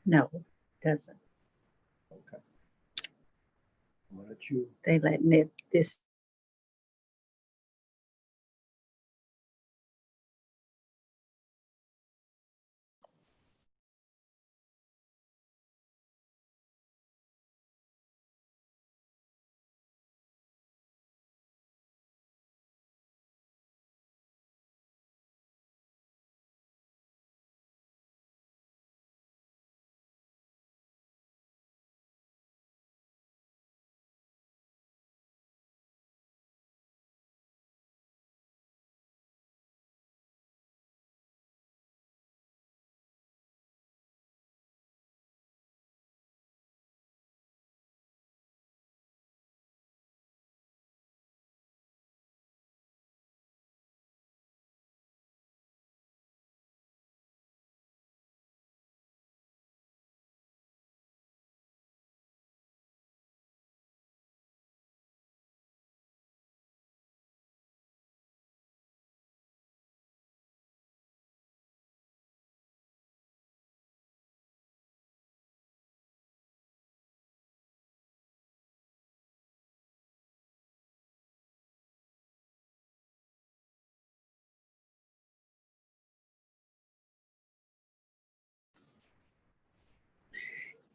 No, doesn't. Okay. I'm gonna let you. They letting it this.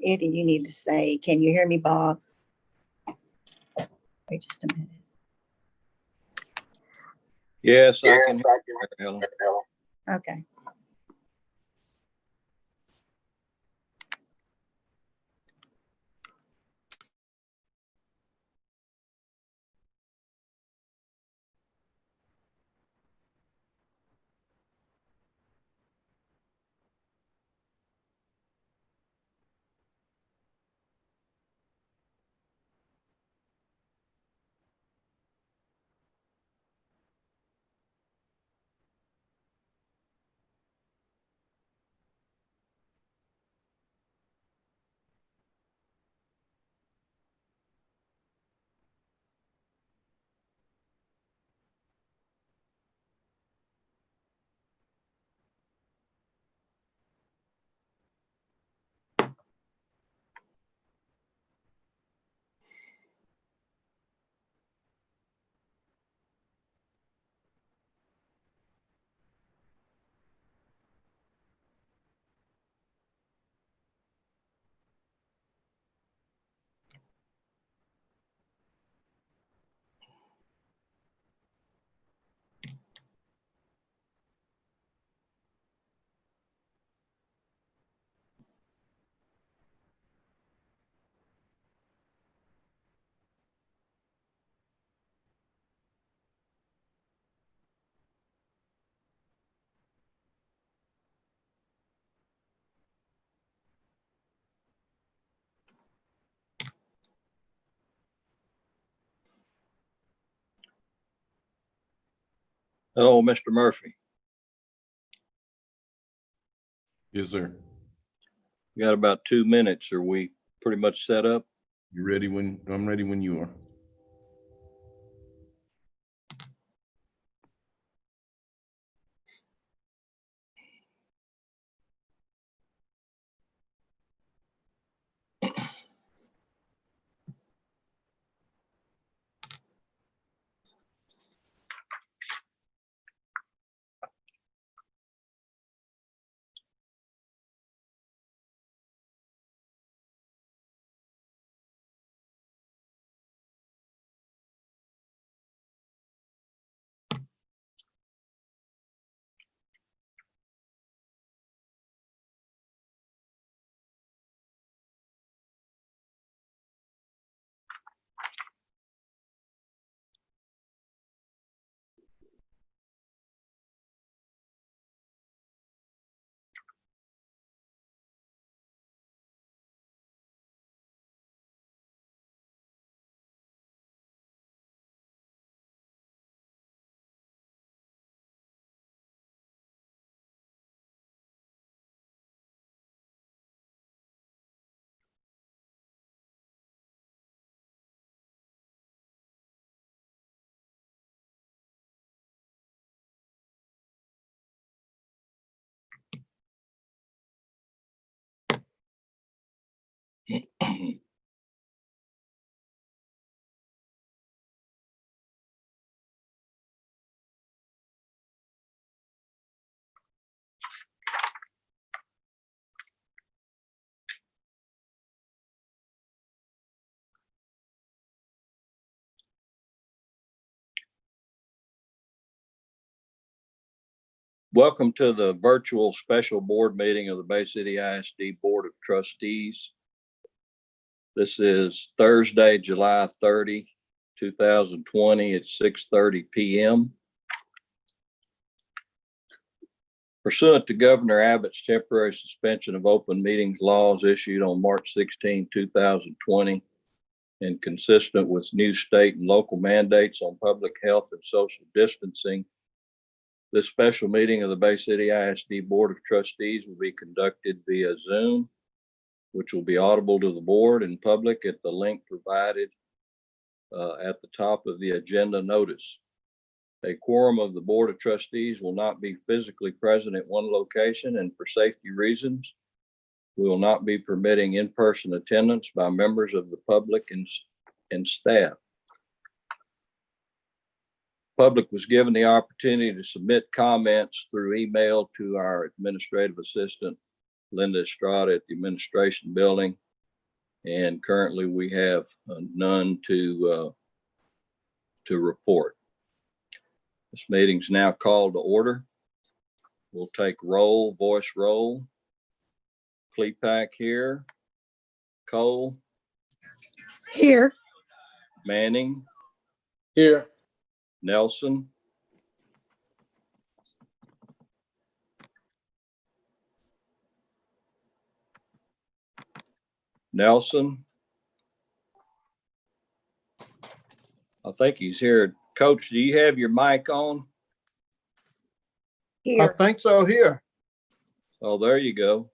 Eddie, you need to say, can you hear me, Bob? Wait just a minute. Yes, I can hear you, Helen. Okay. Hello, Mr. Murphy. Yes, sir. We got about 2 minutes. Are we pretty much set up? You ready when I'm ready when you are. Welcome to the virtual special board meeting of the Bay City ISD Board of Trustees. This is Thursday, July 30, 2020 at 6:30 p.m. Pursuant to Governor Abbott's temporary suspension of open meetings laws issued on March 16, 2020, and consistent with new state and local mandates on public health and social distancing, this special meeting of the Bay City ISD Board of Trustees will be conducted via Zoom, which will be audible to the board and public at the link provided at the top of the agenda notice. A quorum of the Board of Trustees will not be physically present at one location, and for safety reasons, we will not be permitting in-person attendance by members of the public and staff. Public was given the opportunity to submit comments through email to our administrative assistant, Linda Estrada, at the administration building. And currently we have none to report. This meeting's now called to order. We'll take roll, voice roll. Klepak here. Cole. Here. Manning. Here. Nelson. Nelson. I think he's here. Coach, do you have your mic on? I Here. think so, here. Oh, there you go.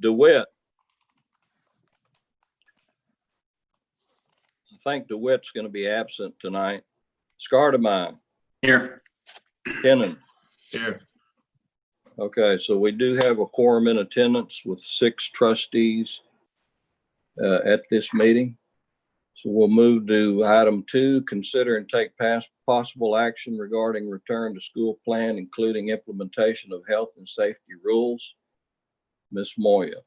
DeWitt. I think DeWitt's going to be absent tonight. Scardamine. Here. Kennan. Here. Okay, so we do have a quorum in attendance with 6 trustees at this meeting. So we'll move to item 2, consider and take possible action regarding return to school plan, including implementation of health and safety rules. Ms. Moya.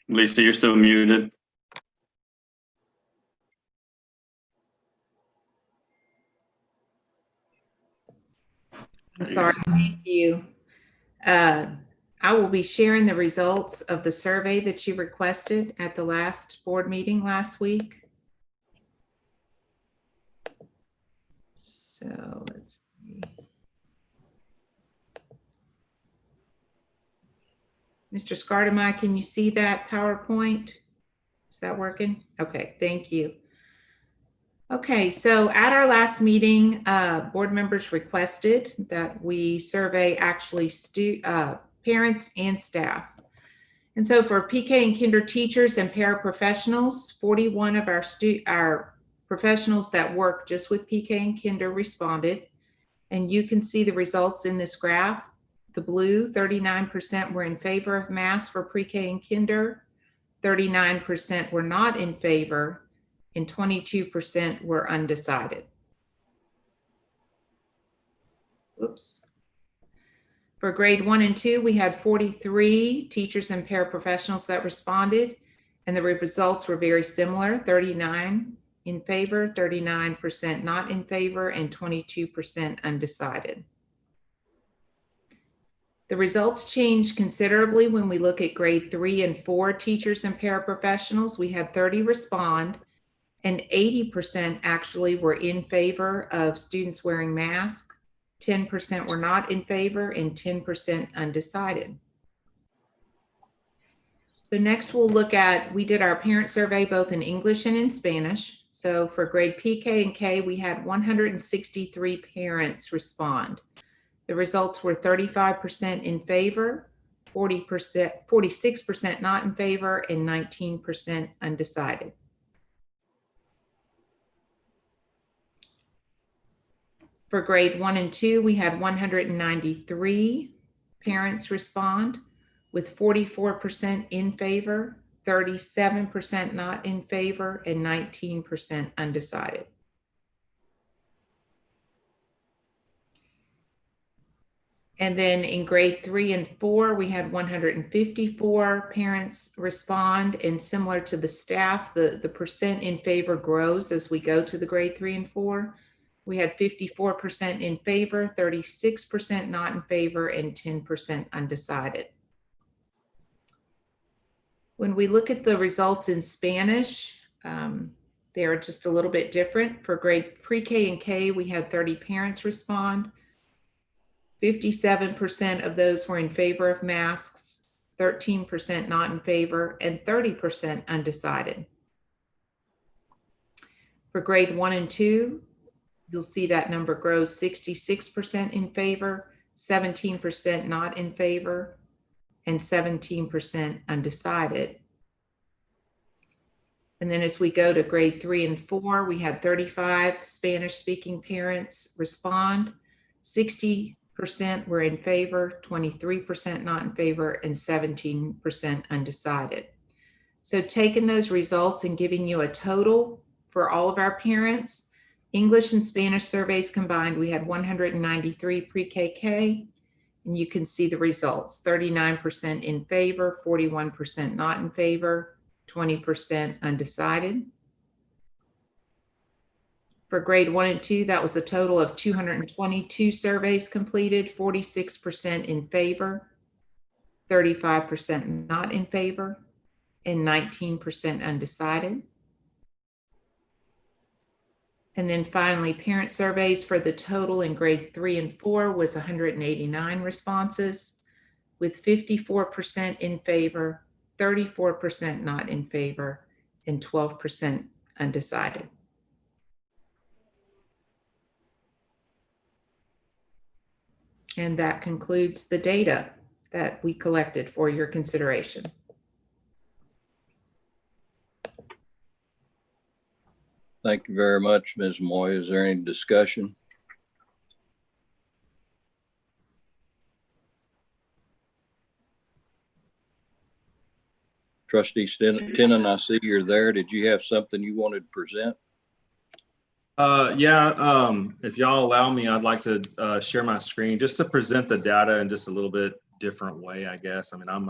Lisa, you're still muted. I'm sorry, thank you. I will be sharing the results of the survey that you requested at the last board meeting last week. So let's see. Mr. Scardamai, can you see that PowerPoint? Is that working? Okay, thank you. Okay, so at our last meeting, board members requested that we survey actually parents and staff. And so for PK and kinder teachers and paraprofessionals, 41 of our professionals that work just with PK and kinder responded. And you can see the results in this graph. The blue, 39% were in favor of masks for pre-K and kinder, 39% were not in favor, and 22% were undecided. Oops. For grade 1 and 2, we had 43 teachers and paraprofessionals that responded, and the results were very similar, 39 in favor, 39% not in favor, and 22% undecided. The results changed considerably when we look at grade 3 and 4 teachers and paraprofessionals. We had 30 respond, and 80% actually were in favor of students wearing masks. 10% were not in favor, and 10% undecided. So next we'll look at, we did our parent survey both in English and in Spanish. So for grade PK and K, we had 163 parents respond. The results were 35% in favor, 46% not in favor, and 19% undecided. For grade 1 and 2, we had 193 parents respond, with 44% in favor, 37% not in favor, and 19% undecided. And then in grade 3 and 4, we had 154 parents respond, and similar to the staff, the percent in favor grows as we go to the grade 3 and 4. We had 54% in favor, 36% not in favor, and 10% undecided. When we look at the results in Spanish, they are just a little bit different. For grade pre-K and K, we had 30 parents respond. 57% of those were in favor of masks, 13% not in favor, and 30% undecided. For grade 1 and 2, you'll see that number grows 66% in favor, 17% not in favor, and 17% undecided. And then as we go to grade 3 and 4, we had 35 Spanish-speaking parents respond. 60% were in favor, 23% not in favor, and 17% undecided. So taking those results and giving you a total for all of our parents, English and Spanish surveys combined, we had 193 pre-KK, and you can see the results: 39% in favor, 41% not in favor, 20% undecided. For grade 1 and 2, that was a total of 222 surveys completed, 46% in favor, 35% not in favor, and 19% undecided. And then finally, parent surveys for the total in grade 3 and 4 was 189 responses, with 54% in favor, 34% not in favor, and 12% undecided. And that concludes the data that we collected for your consideration. Thank you very much, Ms. Moy. Is there any discussion? Trustee Tennant, I see you're there. Did you have something you wanted to present? If y'all allow me, I'd like to share my screen just to present the data in just a little bit different way, I guess. I mean, I'm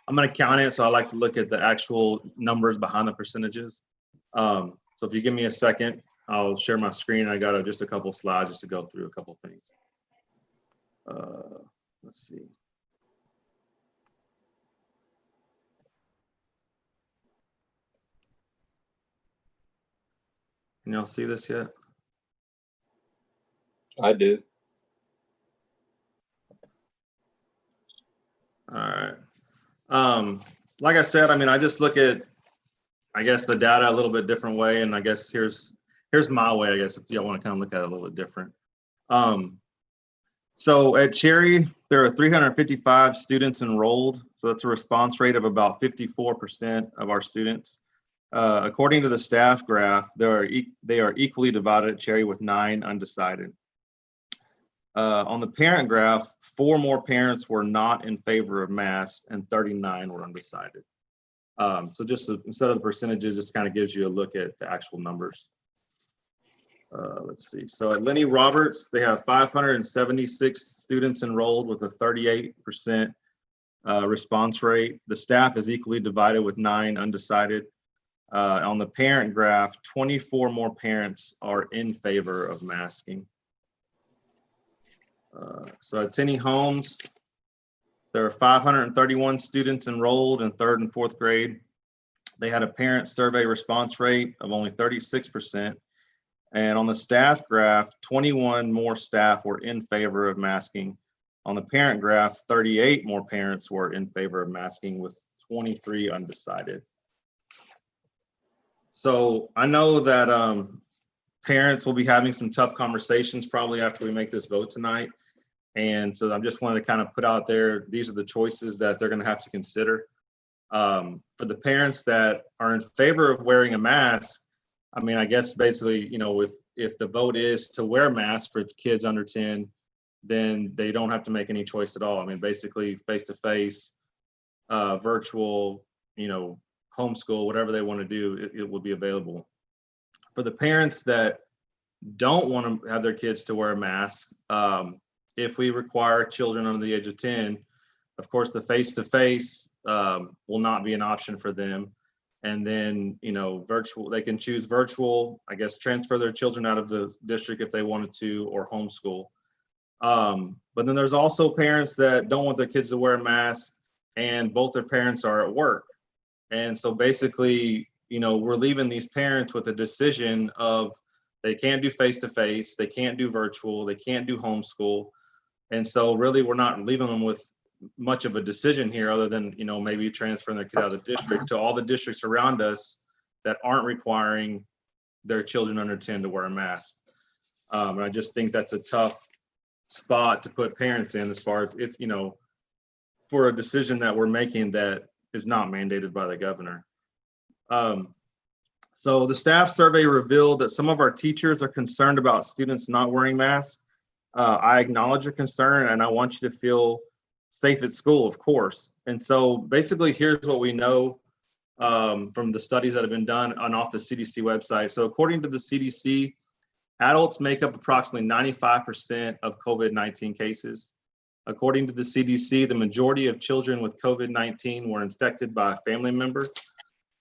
an accountant, so I like to look at the actual numbers behind the percentages. So if you give me a second, I'll share my screen. I got just a couple slides just to go through a couple things. Let's see. Can y'all see this yet? I do. All right. Like I said, I mean, I just look at, I guess, the data a little bit different way. And I guess here's my way, I guess, if y'all want to kind of look at it a little bit different. So at Cherry, there are 355 students enrolled. So that's a response rate of about 54% of our students. According to the staff graph, they are equally divided at Cherry with 9 undecided. On the parent graph, 4 more parents were not in favor of masks and 39 were undecided. So just instead of the percentages, just kind of gives you a look at the actual numbers. Let's see. So at Lenny Roberts, they have 576 students enrolled with a 38% response rate. The staff is equally divided with 9 undecided. On the parent graph, 24 more parents are in favor of masking. So at Tenny Holmes, there are 531 students enrolled in 3rd and 4th grade. They had a parent survey response rate of only 36%. And on the staff graph, 21 more staff were in favor of masking. On the parent graph, 38 more parents were in favor of masking with 23 undecided. So I know that parents will be having some tough conversations probably after we make this vote tonight. And so I just wanted to kind of put out there, these are the choices that they're going to have to consider. For the parents that are in favor of wearing a mask, I mean, I guess basically, you know, with if the vote is to wear masks for kids under 10, then they don't have to make any choice at all. I mean, basically face-to-face, virtual, homeschool, whatever they want to do, it will be available. For the parents that don't want to have their kids to wear a mask, if we require children under the age of 10, of course, the face-to-face will not be an option for them. And then, virtual, they can choose virtual, I guess, transfer their children out of the district if they wanted to, or homeschool. But then there's also parents that don't want their kids to wear a mask and both their parents are at work. And so basically, we're leaving these parents with a decision of they can't do face-to-face, they can't do virtual, they can't do homeschool. And so really, we're not leaving them with much of a decision here other than, maybe transferring their kid out of the district to all the districts around us that aren't requiring their children under 10 to wear a mask. And I just think that's a tough spot to put parents in as far as if, for a decision that we're making that is not mandated by the governor. So the staff survey revealed that some of our teachers are concerned about students not wearing masks. I acknowledge your concern and I want you to feel safe at school, of course. And so basically here's what we know from the studies that have been done on off the CDC website. So according to the CDC, adults make up approximately 95% of COVID-19 cases. According to the CDC, the majority of children with COVID-19 were infected by a family member.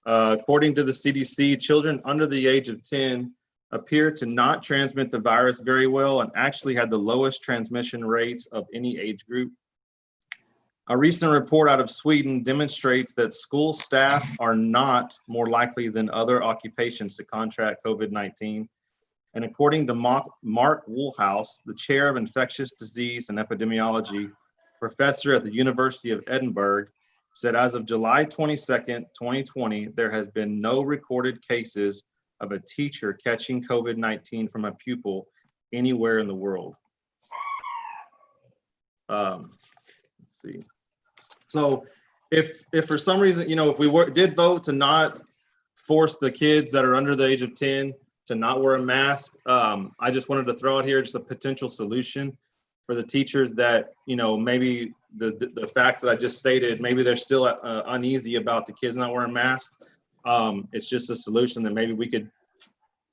According to the CDC, children under the age of 10 appear to not transmit the virus very well and actually had the lowest transmission rates of any age group. A recent report out of Sweden demonstrates that school staff are not more likely than other occupations to contract COVID-19. And according to Mark Woolhouse, the chair of infectious disease and epidemiology, professor at the University of Edinburgh, said as of July 22nd, 2020, there has been no recorded cases of a teacher catching COVID-19 from a pupil anywhere in the world. Let's see. So if for some reason, if we did vote to not force the kids that are under the age of 10 to not wear a mask, I just wanted to throw out here just a potential solution for the teachers that, maybe the facts that I just stated, maybe they're still uneasy about the kids not wearing masks. It's just a solution that maybe we could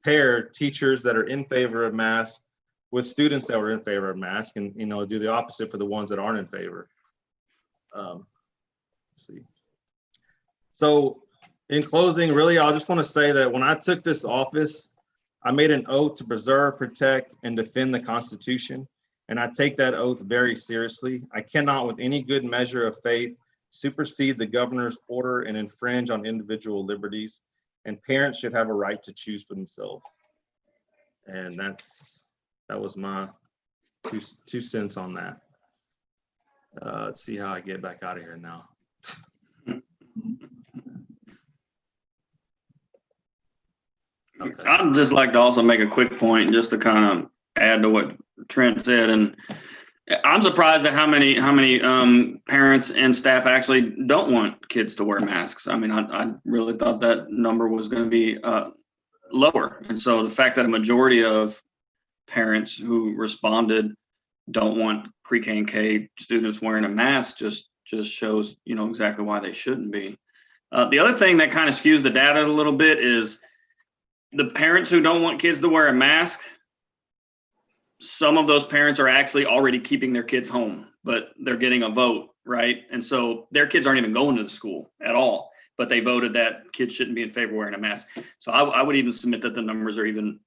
pair teachers that are in favor of masks with students that were in favor of masks and, do the opposite for the ones that aren't in favor. Let's see. So in closing, really, I just want to say that when I took this office, I made an oath to preserve, protect, and defend the Constitution. And I take that oath very seriously. I cannot, with any good measure of faith, supersede the governor's order and infringe on individual liberties. And parents should have a right to choose for themselves. And that was my two cents on that. Let's see how I get back out of here now. Okay. I'd just like to also make a quick point just to kind of add to what Trent said. And I'm surprised at how many parents and staff actually don't want kids to wear masks. I mean, I really thought that number was going to be lower. And so the fact that a majority of parents who responded don't want pre-K and K students wearing a mask just shows, exactly why they shouldn't be. The other thing that kind of skews the data a little bit is the parents who don't want kids to wear a mask. Some of those parents are actually already keeping their kids home, but they're getting a vote, right? And so their kids aren't even going to the school at all, but they voted that kids shouldn't be in favor of wearing a mask. So I would even submit that the numbers are even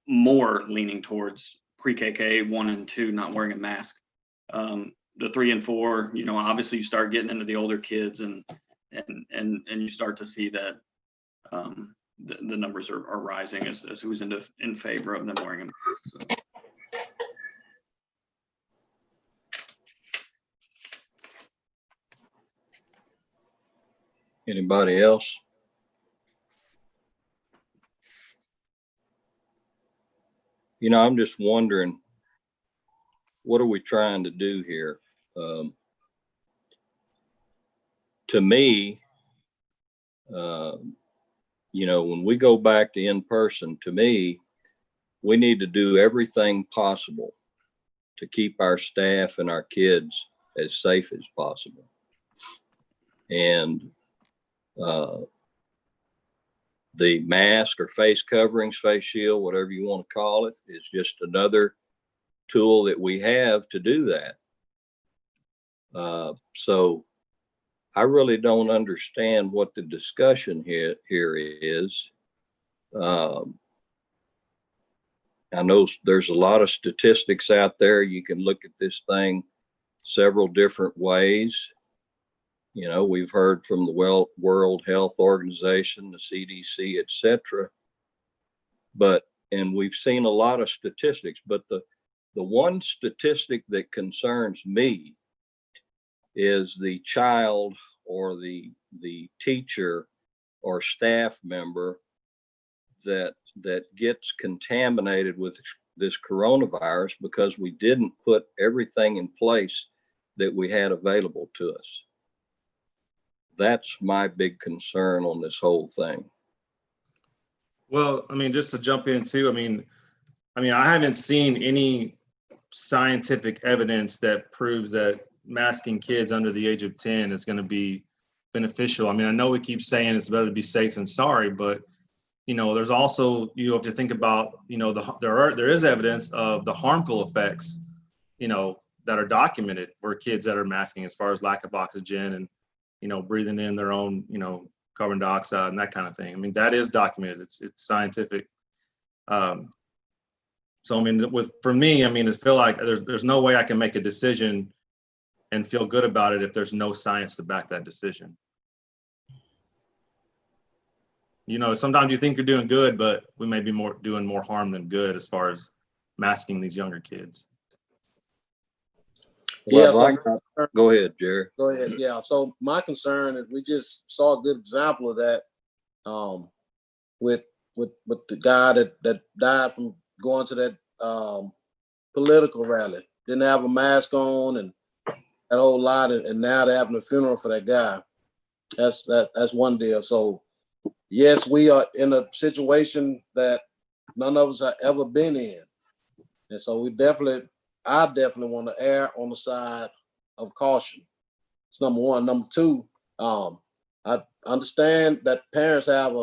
more leaning towards pre-KK 1 and 2 not wearing a mask. The 3 and 4, obviously you start getting into the older kids and you start to see that the numbers are rising as who's in favor of them wearing a mask. So. Anybody else? I'm just wondering, what are we trying to do here? To me, when we go back to in person, to me, we need to do everything possible to keep our staff and our kids as safe as possible. And the mask or face coverings, face shield, whatever you want to call it, is just another tool that we have to do that. So I really don't understand what the discussion here is. I know there's a lot of statistics out there. You can look at this thing several different ways. You know, we've heard from the World Health Organization, the CDC, et cetera. And we've seen a lot of statistics, but the one statistic that concerns me is the child or the teacher or staff member that gets contaminated with this coronavirus because we didn't put everything in place that we had available to us. That's my big concern on this whole thing. Well, I mean, just to jump in too, I mean, I haven't seen any scientific evidence that proves that masking kids under the age of 10 is going to be beneficial. I mean, I know we keep saying it's better to be safe than sorry, but you know, there's also, you have to think about, you know, there is evidence of the harmful effects, you know, that are documented for kids that are masking, as far as lack of oxygen and, you know, breathing in their own, you know, carbon dioxide and that kind of thing. I mean, that is documented. It's scientific. So I mean, for me, I mean, I feel like there's no way I can make a decision and feel good about it if there's no science to back that decision. You know, sometimes you think you're doing good, but we may be doing more harm than good as far as masking these younger kids. Yeah, Go ahead, Jerry. Go ahead. Yeah. So my concern is we just saw a good example of that with the guy that died from going to that political rally. Didn't have a mask on and that whole lot, and now they're having a funeral for that guy. That's one deal. So yes, we are in a situation that none of us have ever been in. And so I definitely want to err on the side of caution. It's number one. Number two, I understand that parents have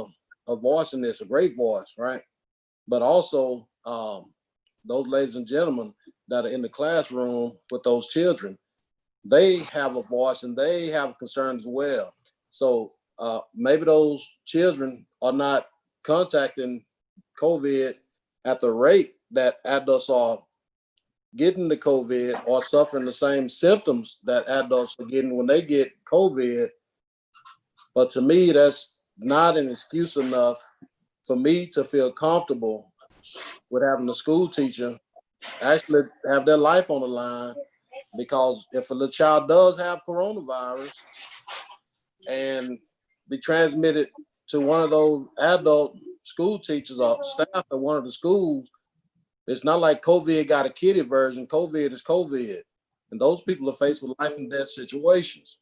a voice in this, a great voice, right? But also those ladies and gentlemen that are in the classroom with those children, they have a voice and they have concerns as well. So maybe those children are not contacting COVID at the rate that adults are getting the COVID or suffering the same symptoms that adults are getting when they get COVID. But to me, that's not an excuse enough for me to feel comfortable with having a school teacher actually have their life on the line, because if a little child does have coronavirus and be transmitted to one of those adult school teachers or staff at one of the schools, it's not like COVID got a kiddie version. COVID is COVID. And those people are faced with life and death situations.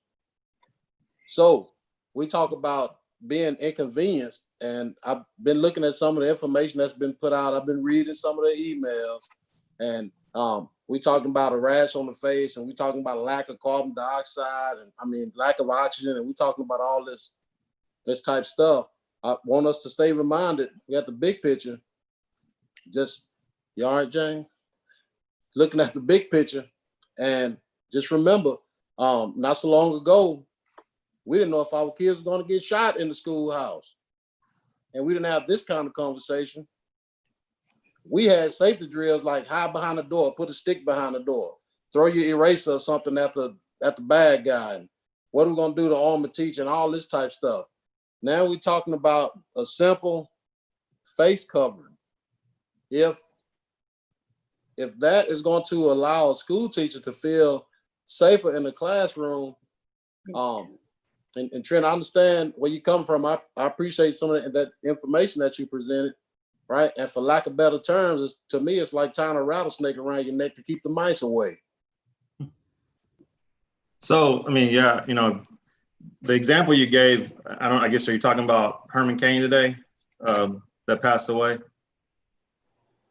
So we talk about being inconvenienced, and I've been looking at some of the information that's been put out. I've been reading some of the emails, and we talking about a rash on the face, and we talking about a lack of carbon dioxide, and lack of oxygen, and we talking about all this type stuff. I want us to stay reminded. We got the big picture. You all right, Jane? Looking at the big picture, and just remember, not so long ago, we didn't know if our kids were going to get shot in the schoolhouse, and we didn't have this kind of conversation. We had safety drills like hide behind the door, put a stick behind the door, throw your eraser or something at the bad guy. And what are we going to do to arm the teacher and all this type stuff? Now we're talking about a simple face covering. If that is going to allow a school teacher to feel safer in the classroom, and Trent, I understand where you come from. I appreciate some of that information that you presented, right? And for lack of better terms, to me, it's like tying a rattlesnake around your neck to keep the mice away. So, yeah, the example you gave, I guess, are you talking about Herman Cain today, that passed away?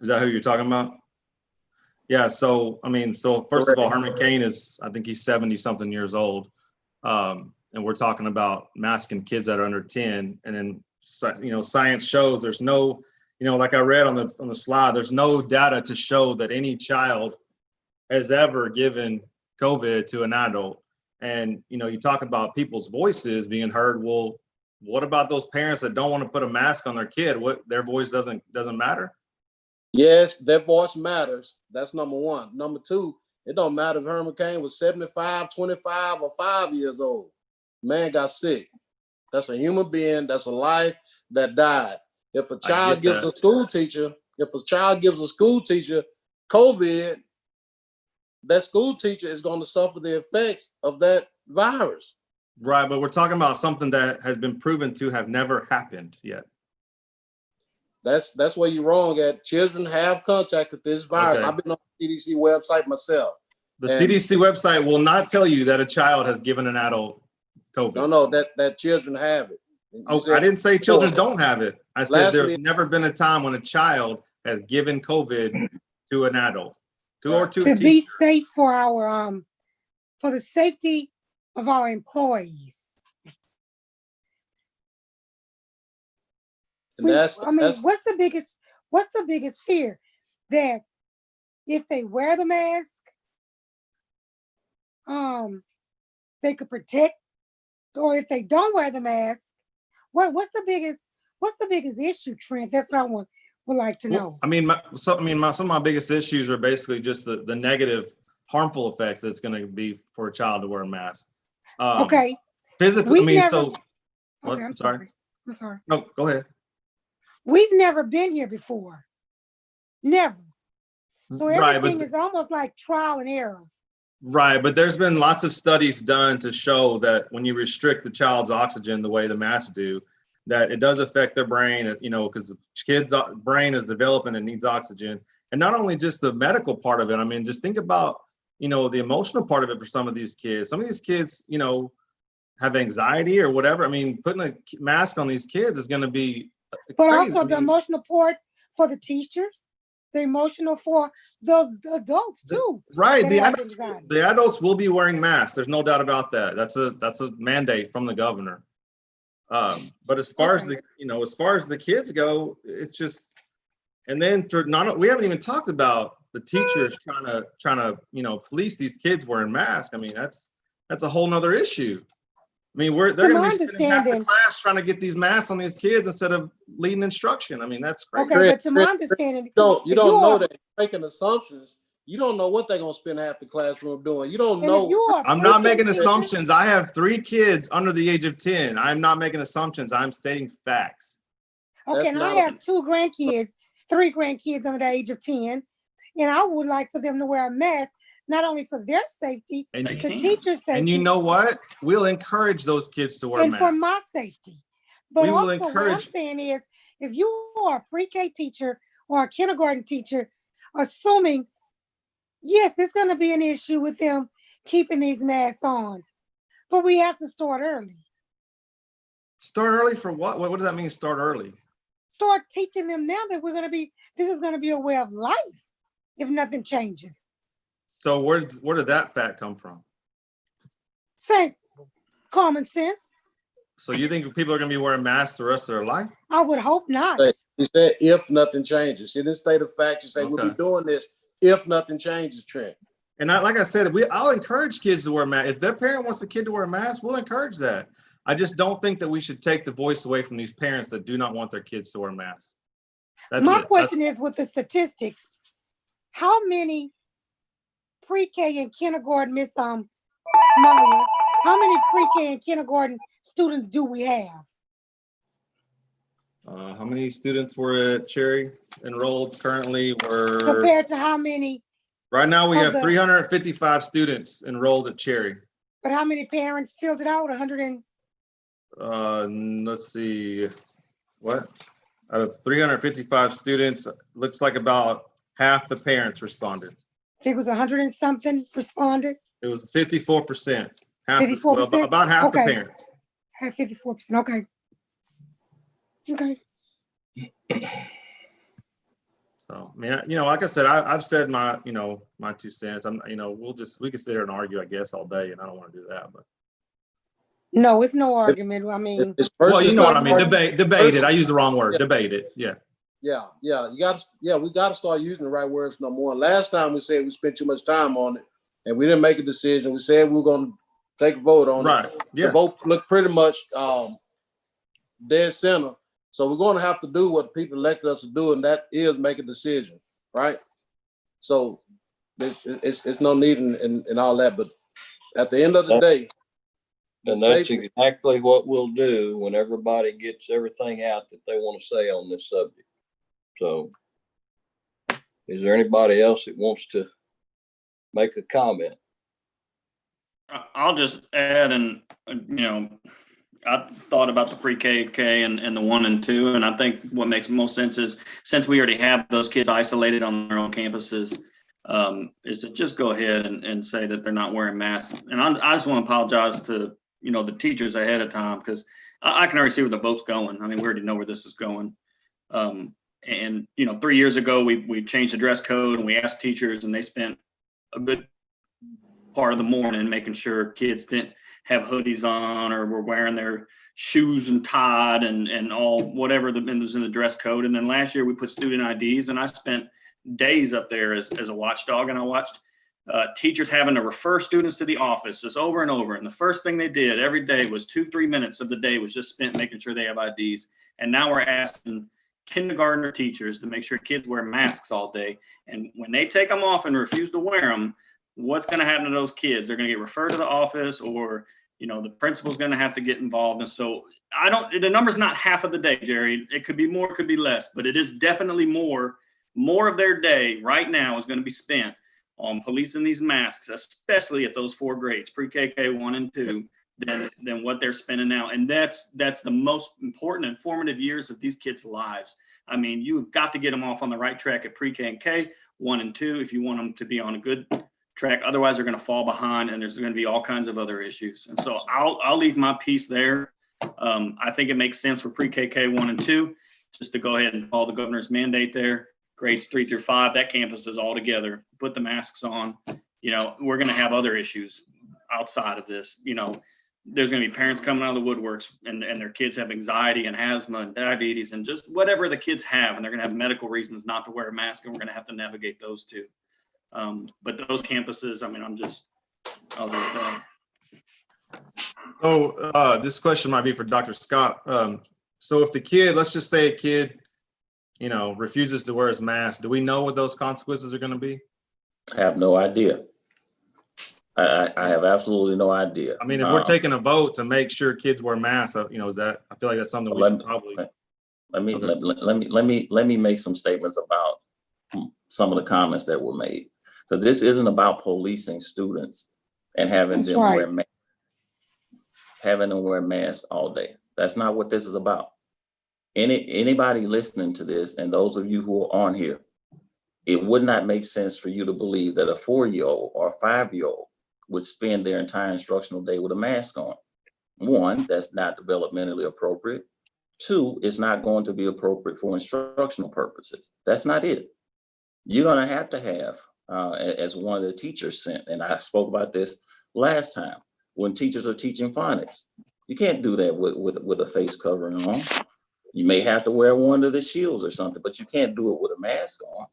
Is that who you're talking about? Yeah, so, I mean, so first of all, Herman Cain is, I think he's 70 something years old. And we're talking about masking kids that are under 10. And then, you know, science shows there's no, you know, like I read on the slide, there's no data to show that any child has ever given COVID to an adult. And, you know, you talk about people's voices being heard. Well, what about those parents that don't want to put a mask on their kid? What, their voice doesn't matter? Yes, their voice matters. That's number one. Number two, it don't matter if Herman Cain was 75, 25, or 5 years old. Man got sick. That's a human being. That's a life that died. If a child gives a school teacher, COVID, that school teacher is going to suffer the effects of that virus. Right, but we're talking about something that has been proven to have never happened yet. That's where you're wrong at. Children have contacted this virus. Okay. I've been on the CDC website myself. The CDC website will not tell you that a child has given an adult COVID. No, that children have it. Oh, I didn't say children don't have it. I said there's never been a time when a child has given COVID to an adult. To be safe for our for the safety of our employees. What's the biggest fear? That if they wear the mask, they could protect, or if they don't wear the mask, what's the biggest issue, Trent? That's what I would like to know. Some of my biggest issues are basically just the negative, harmful effects it's going to be for a child to wear a mask. Okay. Physically, Okay, I'm sorry. No, go ahead. We've never been here before. Never. So everything is almost like trial and error. Right, but there's been lots of studies done to show that when you restrict the child's oxygen the way the masks do, that it does affect their brain, you know, because the kid's brain is developing and needs oxygen. And not only just the medical part of it, I mean, just think about, you know, the emotional part of it for some of these kids. Some of these kids, you know, have anxiety or whatever. I mean, putting a mask on these kids is going to be But crazy. also the emotional part for the teachers, the emotional for those adults too. Right, the adults will be wearing masks. There's no doubt about that. That's a mandate from the governor. But as far as the kids go, it's just, and then we haven't even talked about the teachers trying to you know, police these kids wearing masks. I mean, that's a whole nother issue. I mean, they're going to be spending half the class trying to get these masks on these kids instead of leading instruction. I mean, that's crazy. Okay, but to my understanding, you don't know that you're making assumptions. You don't know what they're going to spend half the classroom doing. You don't know. I'm not making assumptions. I have 3 kids under the age of 10. I'm not making assumptions. I'm stating facts. Okay, and I have 3 grandkids under the age of 10, and I would like for them to wear a mask, not only for their safety, and the teacher's safety. And you know what? We'll encourage those kids to wear masks. And for my safety. But also what I'm saying is, if you are a pre-K teacher or a kindergarten teacher, assuming, yes, there's going to be an issue with them keeping these masks on, but we have to start early. Start early for what? What does that mean, start early? Start teaching them now that this is going to be a way of life if nothing changes. So where did that fact come from? Say, common sense. So you think people are going to be wearing masks the rest of their life? I would hope not. You said if nothing changes. You didn't state a fact. You say we'll be doing this if nothing changes, Trent. And like I said, I'll encourage kids to wear masks. If their parent wants the kid to wear a mask, we'll encourage that. I just don't think that we should take the voice away from these parents that do not want their kids to wear masks. My question is, with the statistics, how many pre-K and kindergarten, Miss Maya, how many pre-K and kindergarten students do we have? How many students were at Cherry enrolled currently? Compared to how many? Right now we have 355 students enrolled at Cherry. But how many parents filled it out? 100 and? Let's see, what? Out of 355 students, looks like about half the parents responded. I think it was 100 and something responded. It was 54%. 54%? About half the parents. 54%, okay. Okay. So, I mean, like I said, I've said my 2 cents. We could sit here and argue, I guess, all day, and I don't want to do that. But No, it's no argument. I mean, It's well, you know what I personal- mean. Debate it. I use the wrong word. Debate it. Yeah. Yeah. We got to start using the right words no more. Last time we said we spent too much time on it and we didn't make a decision. We said we were going to take a vote on Right. it. Yeah. The vote looked pretty much dead center. So we're going to have to do what people elected us to do, and that is make a decision, right? So it's no need in all that. But at the end of the day, And that's exactly what we'll do when everybody gets everything out that they want to say on this subject. So is there anybody else that wants to make a comment? I'll just add, and I thought about the pre-K and the 1 and 2, and I think what makes most sense is, since we already have those kids isolated on their own campuses, is to just go ahead and say that they're not wearing masks. And I just want to apologize to the teachers ahead of time, because I can already see where the vote's going. I mean, we already know where this is going. And 3 years ago, we changed the dress code and we asked teachers, and they spent a good part of the morning making sure kids didn't have hoodies on or were wearing their shoes and tied and all whatever was in the dress code. And then last year we put student IDs, and I spent days up there as a watchdog, and I watched teachers having to refer students to the office just over and over. And the first thing they did every day was 2-3 minutes of the day was just spent making sure they have IDs. And now we're asking kindergartner teachers to make sure kids wear masks all day. And when they take them off and refuse to wear them, what's going to happen to those kids? They're going to get referred to the office, or the principal's going to have to get involved. And so the number's not half of the day, Jerry. It could be more, it could be less, but it is definitely more of their day right now is going to be spent on policing these masks, especially at those 4 grades, pre-KK 1 and 2, than what they're spending now. And that's the most important and formative years of these kids' lives. I mean, you've got to get them off on the right track at pre-K and K 1 and 2 if you want them to be on a good track. Otherwise, they're going to fall behind, and there's going to be all kinds of other issues. And so I'll leave my piece there. I think it makes sense for pre-KK 1 and 2 just to go ahead and follow the governor's mandate there. Grades 3 through 5, that campus is all together. Put the masks on. We're going to have other issues outside of this. There's going to be parents coming out of the woodworks, and their kids have anxiety and asthma and diabetes and just whatever the kids have, and they're going to have medical reasons not to wear a mask, and we're going to have to navigate those too. But those campuses, I mean, I'll leave it there. So this question might be for Dr. Scott. So if the kid, let's just say a kid, refuses to wear his mask, do we know what those consequences are going to be? I have no idea. I have absolutely no idea. I mean, if we're taking a vote to make sure kids wear masks, is that, I feel like that's something we should probably. Let me make some statements about some of the comments that were made, because this isn't about policing students and having them wear masks all day. That's not what this is about. Anybody listening to this, and those of you who are on here, it would not make sense for you to believe that a 4-year-old or a 5-year-old would spend their entire instructional day with a mask on. 1, that's not developmentally appropriate. 2, it's not going to be appropriate for instructional purposes. That's not it. You're going to have, as one of the teachers sent, and I spoke about this last time, when teachers are teaching phonics, you can't do that with a face covering on. You may have to wear one of the shields or something, but you can't do it with a mask on.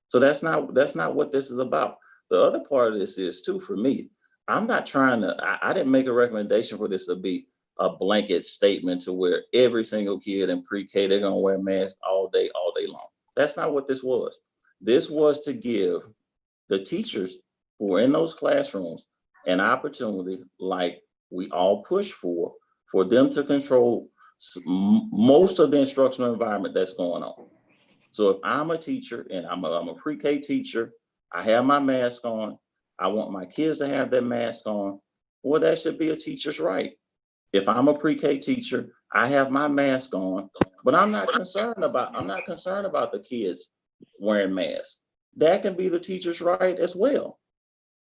So that's not what this is about. The other part of this is too, for me, I'm not trying to, I didn't make a recommendation for this to be a blanket statement to where every single kid in pre-K, they're gonna wear masks all day long. That's not what this was. This was to give the teachers who are in those classrooms an opportunity, like we all push for them to control most of the instructional environment that's going on. So if I'm a teacher and I'm a pre-K teacher, I have my mask on, I want my kids to have their mask on, well, that should be a teacher's right. If I'm a pre-K teacher, I have my mask on, but I'm not concerned about the kids wearing masks. That can be the teacher's right as well.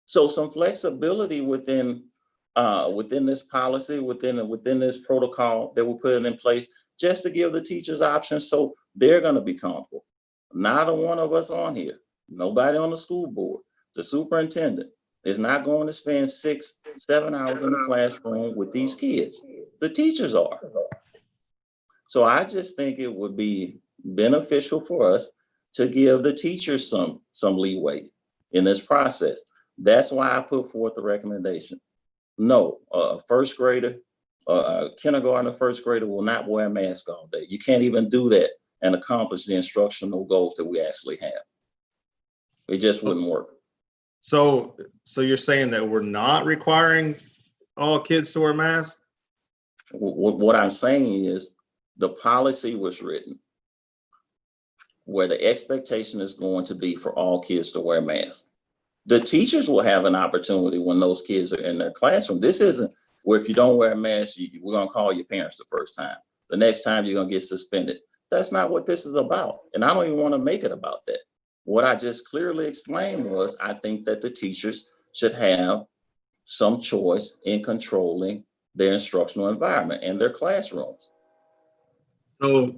So some flexibility within this policy, within this protocol that we're putting in place, just to give the teachers options so they're going to be comfortable. neither one of us on here, nobody on the school board, the superintendent is not going to spend 6, 7 hours in the classroom with these kids. The teachers are. So I just think it would be beneficial for us to give the teachers some leeway in this process. That's why I put forth the recommendation. No, first grader, kindergarten, first grader will not wear a mask all day. You can't even do that and accomplish the instructional goals that we actually have. It just wouldn't work. So you're saying that we're not requiring all kids to wear masks? What I'm saying is the policy was written where the expectation is going to be for all kids to wear masks. The teachers will have an opportunity when those kids are in their classroom. This isn't where if you don't wear a mask, we're going to call your parents the first time. The next time you're going to get suspended. That's not what this is about. And I don't even want to make it about that. What I just clearly explained was I think that the teachers should have some choice in controlling their instructional environment and their classrooms.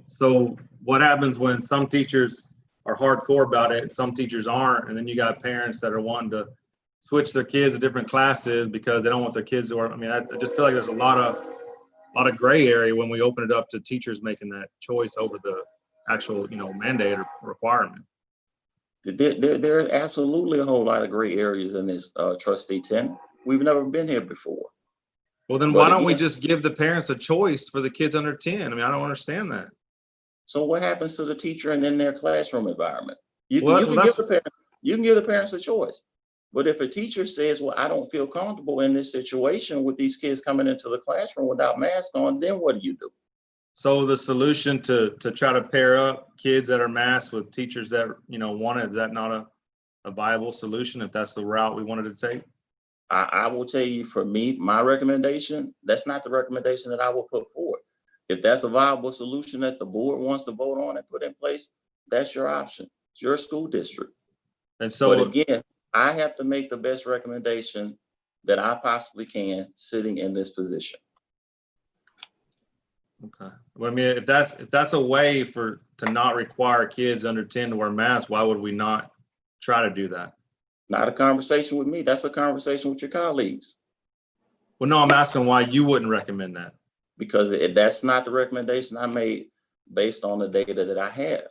So what happens when some teachers are hardcore about it and some teachers aren't, and then you got parents that are wanting to switch their kids to different classes because they don't want their kids to wear? I mean, I just feel like there's a lot of gray area when we open it up to teachers making that choice over the actual, mandate or requirement. There are absolutely a whole lot of gray areas in this, trustee Ten. We've never been here before. Well, then why don't we just give the parents a choice for the kids under 10? I mean, I don't understand that. So what happens to the teacher and in their classroom environment? You can give the parents a choice. But if a teacher says, well, I don't feel comfortable in this situation with these kids coming into the classroom without masks on, then what do you do? So the solution to try to pair up kids that are masked with teachers that, want it, is that not a viable solution if that's the route we wanted to take? I will tell you, for me, my recommendation, that's not the recommendation that I will put forward. If that's a viable solution that the board wants to vote on and put in place, that's your option. It's your school district. And so, but again, I have to make the best recommendation that I possibly can sitting in this position. Okay. Well, I mean, if that's a way to not require kids under 10 to wear masks, why would we not try to do that? Not a conversation with me. That's a conversation with your colleagues. Well, no, I'm asking why you wouldn't recommend that. Because if that's not the recommendation I made based on the data that I have.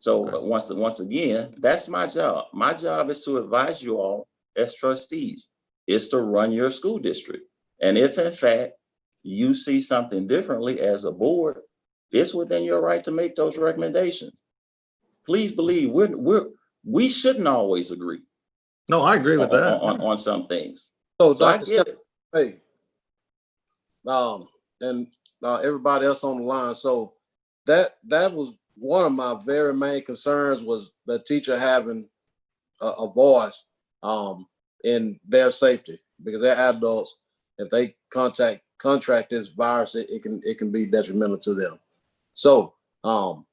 So okay. Once again, that's my job. My job is to advise you all as trustees, is to run your school district. And if in fact you see something differently as a board, it's within your right to make those recommendations. Please believe we shouldn't always agree. No, I agree with that on some things. So I get it. Hey, and everybody else on the line. So that was one of my very main concerns, was the teacher having a voice in their safety, because they're adults. If they contract this virus, it can be detrimental to them. So I'm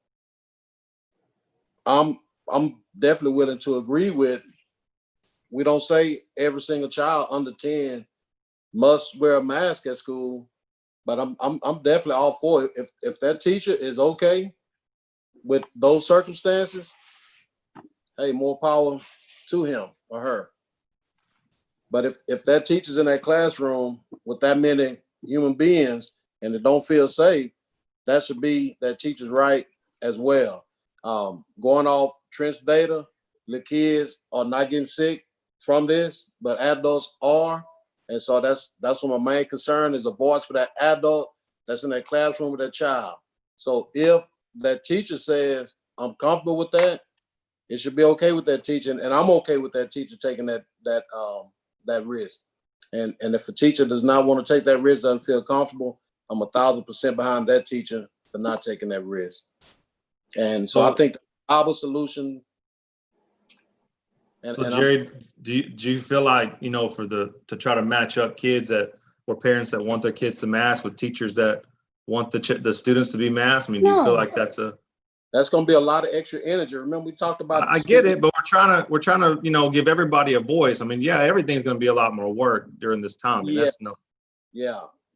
definitely willing to agree with, we don't say every single child under 10 must wear a mask at school, but I'm definitely all for it. If that teacher is okay with those circumstances, hey, more power to him or her. But if that teacher's in that classroom with that many human beings and they don't feel safe, that should be that teacher's right as well. Going off Trent's data, the kids are not getting sick from this, but adults are. And so that's what my main concern is, a voice for that adult that's in that classroom with that child. So if that teacher says, I'm comfortable with that, it should be okay with that teacher. And I'm okay with that teacher taking that risk. And if a teacher does not want to take that risk, doesn't feel comfortable, I'm 1,000% behind that teacher for not taking that risk. And so I think the viable solution. So Jerry, do you feel like, to try to match up kids or parents that want their kids to mask with teachers that want the students to be masked? I mean, do you feel like that's going to be a lot of extra energy? Remember, we talked about. I get it, but we're trying to give everybody a voice. I mean, yeah, everything's going to be a lot more work during this time. I mean,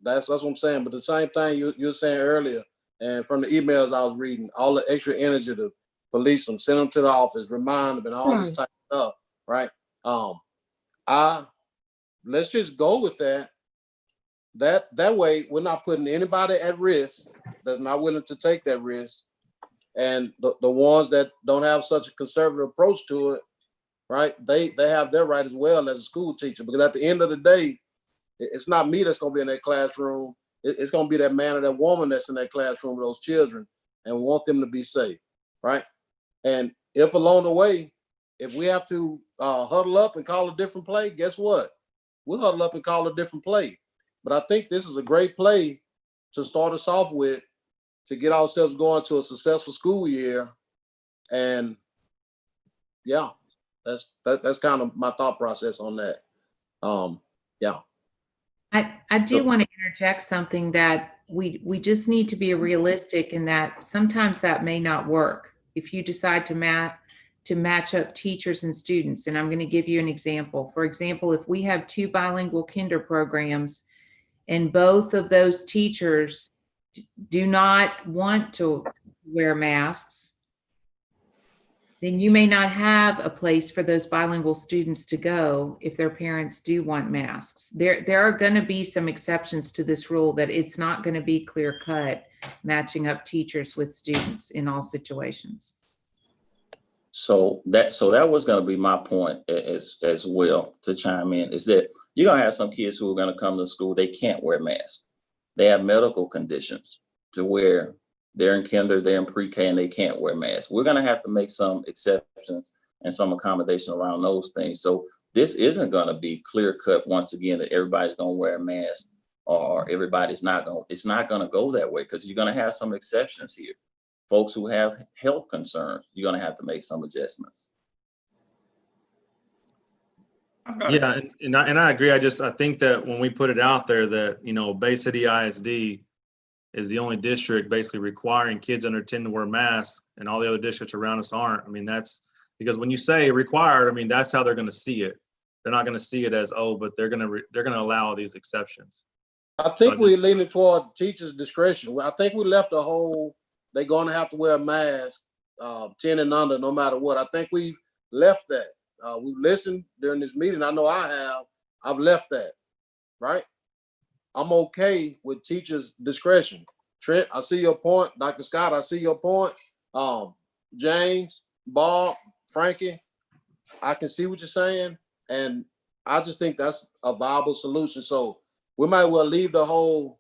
that's what I'm saying. But the same thing you were saying earlier, And from the emails I was reading, all the extra energy to police them, send them to the office, remind them, and all this type of stuff, right? Let's just go with that. That way, we're not putting anybody at risk that's not willing to take that risk. And the ones that don't have such a conservative approach to it, right? They have their right as well as a school teacher. Because at the end of the day, it's not me that's going to be in that classroom. It's going to be that man or that woman that's in that classroom with those children, and we want them to be safe, right? And if along the way, if we have to huddle up and call a different play, guess what? We'll huddle up and call a different play. But I think this is a great play to start us off with, to get ourselves going to a successful school year. And yeah, that's kind of my thought process on that. Yeah. I do want to interject something that we just need to be realistic in that sometimes that may not work if you decide to match up teachers and students. And I'm going to give you an example. For example, if we have 2 bilingual kinder programs and both of those teachers do not want to wear masks, then you may not have a place for those bilingual students to go if their parents do want masks. There are going to be some exceptions to this rule, that it's not going to be clear cut matching up teachers with students in all situations. So that was going to be my point as well, to chime in, is that you're going to have some kids who are going to come to school, they can't wear masks. They have medical conditions to where they're in kinder, they're in pre-K, and they can't wear masks. We're going to have to make some exceptions and some accommodation around those things. So this isn't going to be clear cut once again that everybody's going to wear a mask or everybody's not going. It's not going to go that way, because you're going to have some exceptions here. Folks who have health concerns, you're going to have to make some adjustments. Yeah, and I agree. I think that when we put it out there that, you know, Bay City ISD is the only district basically requiring kids under 10 to wear masks, and all the other districts around us aren't. I mean, that's because when you say required, I mean, that's how they're going to see it. They're not going to see it as, oh, but they're going to allow these exceptions. I think we're leaning toward teachers' discretion. I think we left the whole, they're going to have to wear a mask, 10 and under, no matter what. I think we've left that. We've listened during this meeting. I know I have. I've left that, right? I'm okay with teachers' discretion. Trent, I see your point. Dr. Scott, I see your point. James, Bob, Frankie, I can see what you're saying. And I just think that's a viable solution. So we might well leave the whole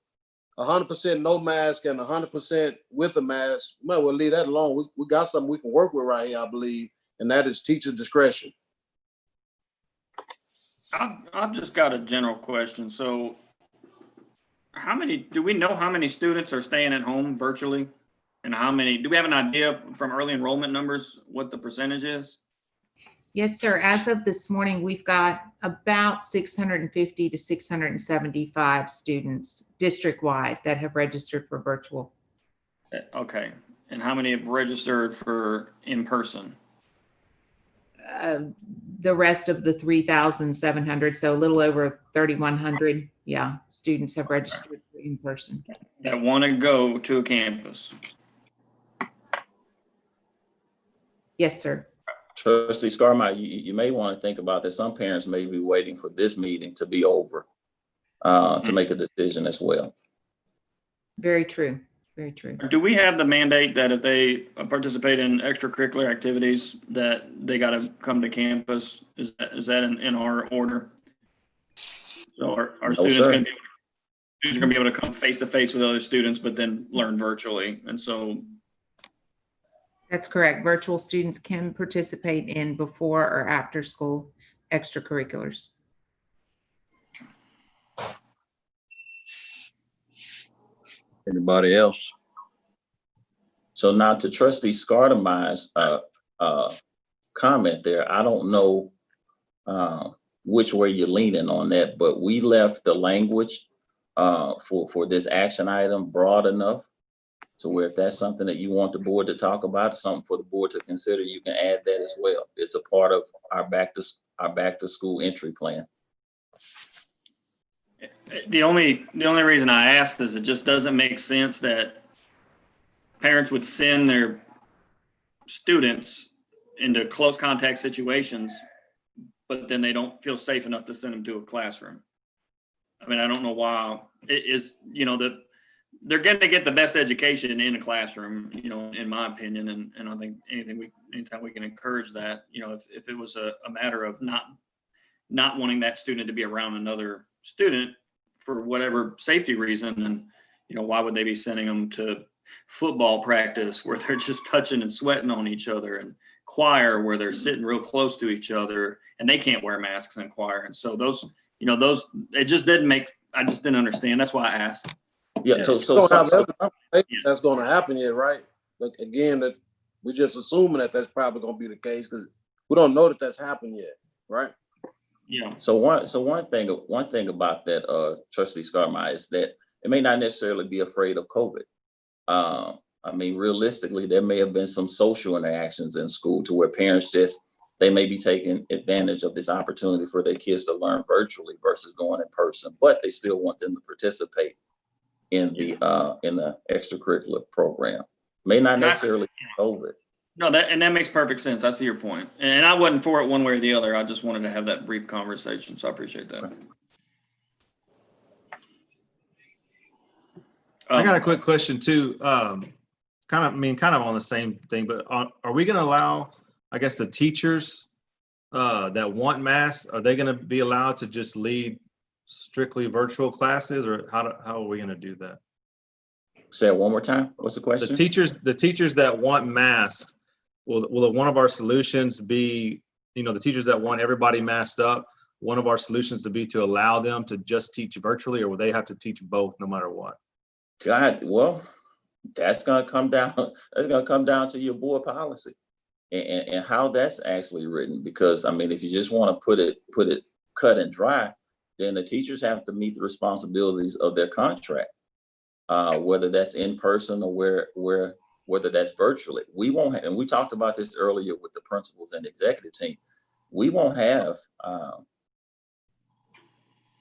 100% no mask and 100% with a mask. We might well leave that alone. We got something we can work with right here, I believe, and that is teacher's discretion. I've just got a general question. So do we know how many students are staying at home virtually? And how many, do we have an idea from early enrollment numbers what the percentage is? Yes, sir. As of this morning, we've got about 650 to 675 students district-wide that have registered for virtual. Okay. And how many have registered for in-person? The rest of the 3,700, so a little over 3,100, yeah, students have registered for in-person. That want to go to a campus? Yes, sir. Trustee Scarmire, you may want to think about that. Some parents may be waiting for this meeting to be over to make a decision as well. Very true. Very true. Do we have the mandate that if they participate in extracurricular activities that they got to come to campus? Is that in our order? So our students going to be able to come face to face with other students, but then learn virtually. And so that's correct. Virtual students can participate in before or after school extracurriculars. Anybody else? So now to Trustee Scarmire's comment there, I don't know which way you're leaning on that, but we left the language for this action item broad enough to where if that's something that you want the board to talk about, something for the board to consider, you can add that as well. It's a part of our back to school entry plan. The only reason I asked is it just doesn't make sense that parents would send their students into close contact situations, but then they don't feel safe enough to send them to a classroom. I mean, I don't know why. It is, that they're going to get the best education in a classroom, in my opinion. And I think anytime we can encourage that, if it was a matter of not wanting that student to be around another student for whatever safety reason, then, why would they be sending them to football practice where they're just touching and sweating on each other, and choir where they're sitting real close to each other and they can't wear masks in choir? And so those, it just I just didn't understand. That's why I asked. Yeah. So that's going to happen yet, right? But again, that we're just assuming that that's probably going to be the case because we don't know that that's happened yet, right? Yeah. So one thing about that, Trustee Scarmeyer, is that it may not necessarily be afraid of COVID. I mean, realistically, there may have been some social interactions in school to where parents they may be taking advantage of this opportunity for their kids to learn virtually versus going in person, but they still want them to participate in the extracurricular program. May not necessarily be COVID. No, that makes perfect sense. I see your point. And I wasn't for it one way or the other. I just wanted to have that brief conversation. So I appreciate that. I got a quick question too. Kind of on the same thing, but are we going to allow, I guess, the teachers that want masks, are they going to be allowed to just lead strictly virtual classes, or how are we going to do that? Say it one more time. What's the question? The teachers that want masks, will one of our solutions be, the teachers that want everybody masked up, one of our solutions to be to allow them to just teach virtually, or will they have to teach both no matter what? God, well, that's going to come down. That's going to come down to your board policy and how that's actually written. Because I mean, if you just want to put it cut and dry, then the teachers have to meet the responsibilities of their contract, whether that's in person or whether that's virtually. We won't, and we talked about this earlier with the principals and the executive team. We won't have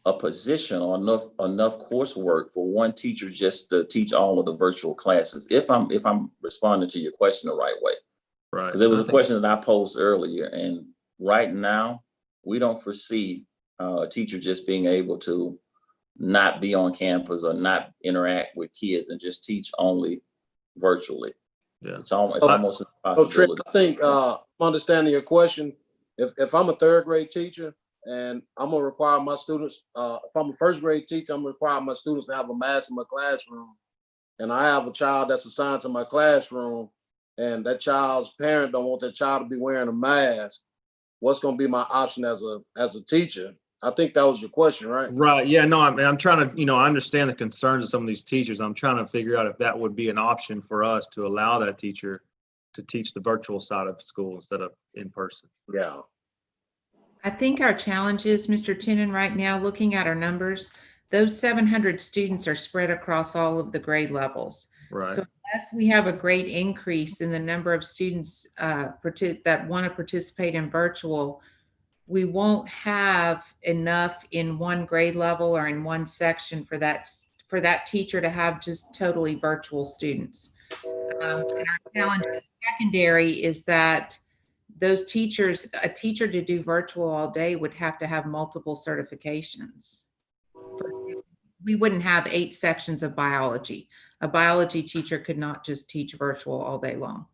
a position or enough coursework for one teacher just to teach all of the virtual classes. If I'm responding to your question the right way, right? Because it was a question that I posed earlier, and right now we don't foresee a teacher just being able to not be on campus or not interact with kids and just teach only virtually. Yeah, it's almost an impossibility. Trent, I think understanding your question, if I'm a third grade teacher and I'm gonna require my students, if I'm a first grade teacher, I'm gonna require my students to have a mask in my classroom, and I have a child that's assigned to my classroom, and that child's parent don't want that child to be wearing a mask, what's gonna be my option as a teacher? I think that was your question, right? Right. Yeah. No, I'm trying to, I understand the concerns of some of these teachers. I'm trying to figure out if that would be an option for us to allow that teacher to teach the virtual side of school instead of in person. Yeah. I think our challenge is, Mr. Tenen, right now, looking at our numbers, those 700 students are spread across all of the grade levels. Right. So unless we have a great increase in the number of students that want to participate in virtual, we won't have enough in one grade level or in one section for that teacher to have just totally virtual students. And our challenge in secondary is that those teachers, a teacher to do virtual all day would have to have multiple certifications. We wouldn't have 8 sections of biology. A biology teacher could not just teach virtual all day long.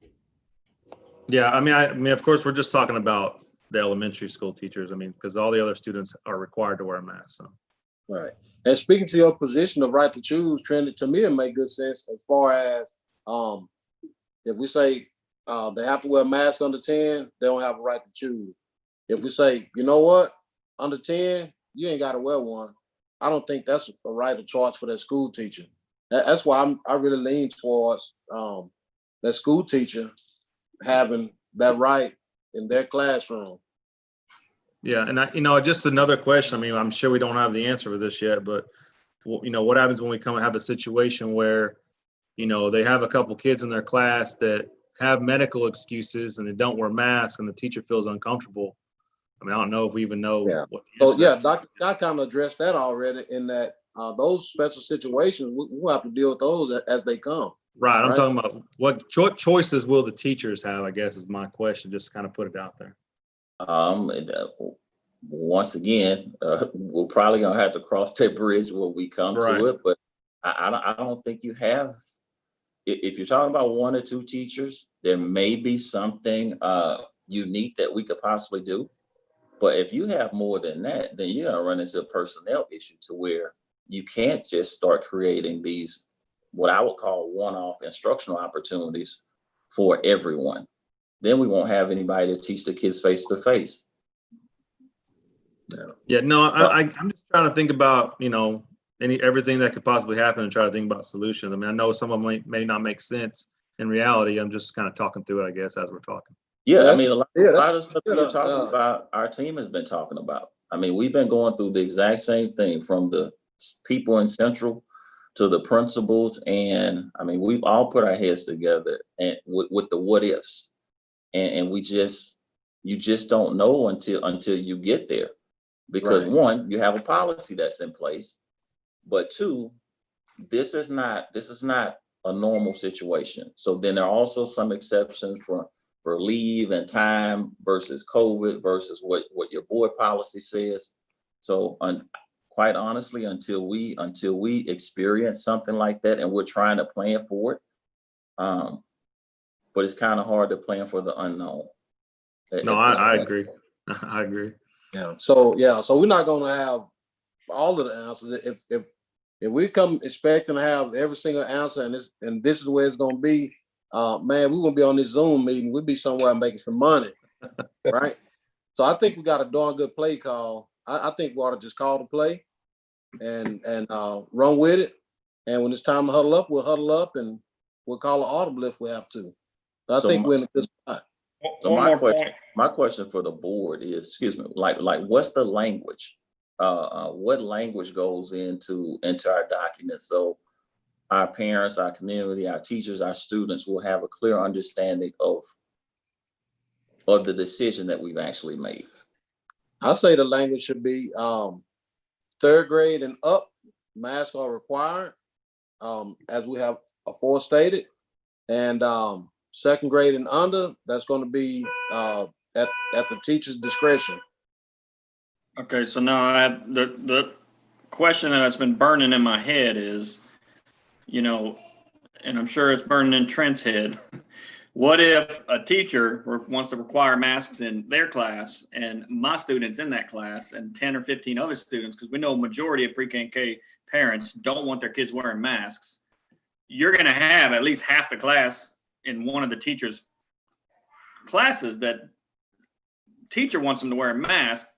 Yeah, I mean, of course, we're just talking about the elementary school teachers. I mean, because all the other students are required to wear a mask. So. Right. And speaking to your position of right to choose, Trent, to me, it makes good sense as far as if we say they have to wear a mask under 10, they don't have a right to choose. If we say, you know what, under 10, you ain't got to wear one, I don't think that's a right of choice for that school teacher. That's why I really lean towards that school teacher having that right in their classroom. Yeah, and just another question. I mean, I'm sure we don't have the answer for this yet, but what happens when we come and have a situation where, they have a couple kids in their class that have medical excuses and they don't wear masks and the teacher feels uncomfortable? I mean, I don't know if we even know. Yeah. What So yeah, Dr. Scott kind of addressed that already in that those special situations, we'll have to deal with those as they come. Right. I'm Right. talking about what choices will the teachers have, I guess is my question, just to kind of put it out there. Once again, we're probably gonna have to cross that bridge when we come Right. to it, but I don't think you have. If you're talking about 1 or 2 teachers, there may be something unique that we could possibly do. But if you have more than that, then you're gonna run into a personnel issue to where you can't just start creating these, what I would call one-off instructional opportunities for everyone. Then we won't have anybody to teach the kids face to face. Yeah, no, I'm just trying to think about, everything that could possibly happen and try to think about solutions. I mean, I know some of them may not make sense in reality. I'm just kind of talking through it, I guess, as we're talking. Yeah, I That's- mean, a lot of stuff yeah, you're talking about, our team has been talking about. I mean, we've been going through the exact same thing, from the people in Central to the principals. And I mean, we've all put our heads together and with the what ifs. And you just don't know until you get there. Because Right. 1, you have a policy that's in place, but 2, this is not a normal situation. So then there are also some exceptions for leave and time versus COVID versus what your board policy says. So quite honestly, until we experience something like that, and we're trying to plan for it, but it's kind of hard to plan for the unknown. No, I agree. I agree. Yeah. So we're not gonna have all of the answers. If we come expecting to have every single answer and this is where it's gonna be, man, we're gonna be on this Zoom meeting. We'll be somewhere making some money, right? So I think we got a darn good play call. I think we ought to just call the play and run with it. And when it's time to huddle up, we'll huddle up and we'll call an audible if we have to. But I think we're in a good spot. So my question for the board is, excuse me, like what's the language? What language goes into our document, so our parents, our community, our teachers, our students will have a clear understanding of the decision that we've actually made? I say the language should be 3rd grade and up, masks are required, as we have forestated, and 2nd grade and under, that's going to be at the teacher's discretion. Okay, so now I have the question that's been burning in my head is, and I'm sure it's burning in Trent's head. What if a teacher wants to require masks in their class, and my students in that class and 10 or 15 other students, because we know majority of pre-K and K parents don't want their kids wearing masks. You're going to have at least half the class in one of the teacher's classes that teacher wants them to wear a mask,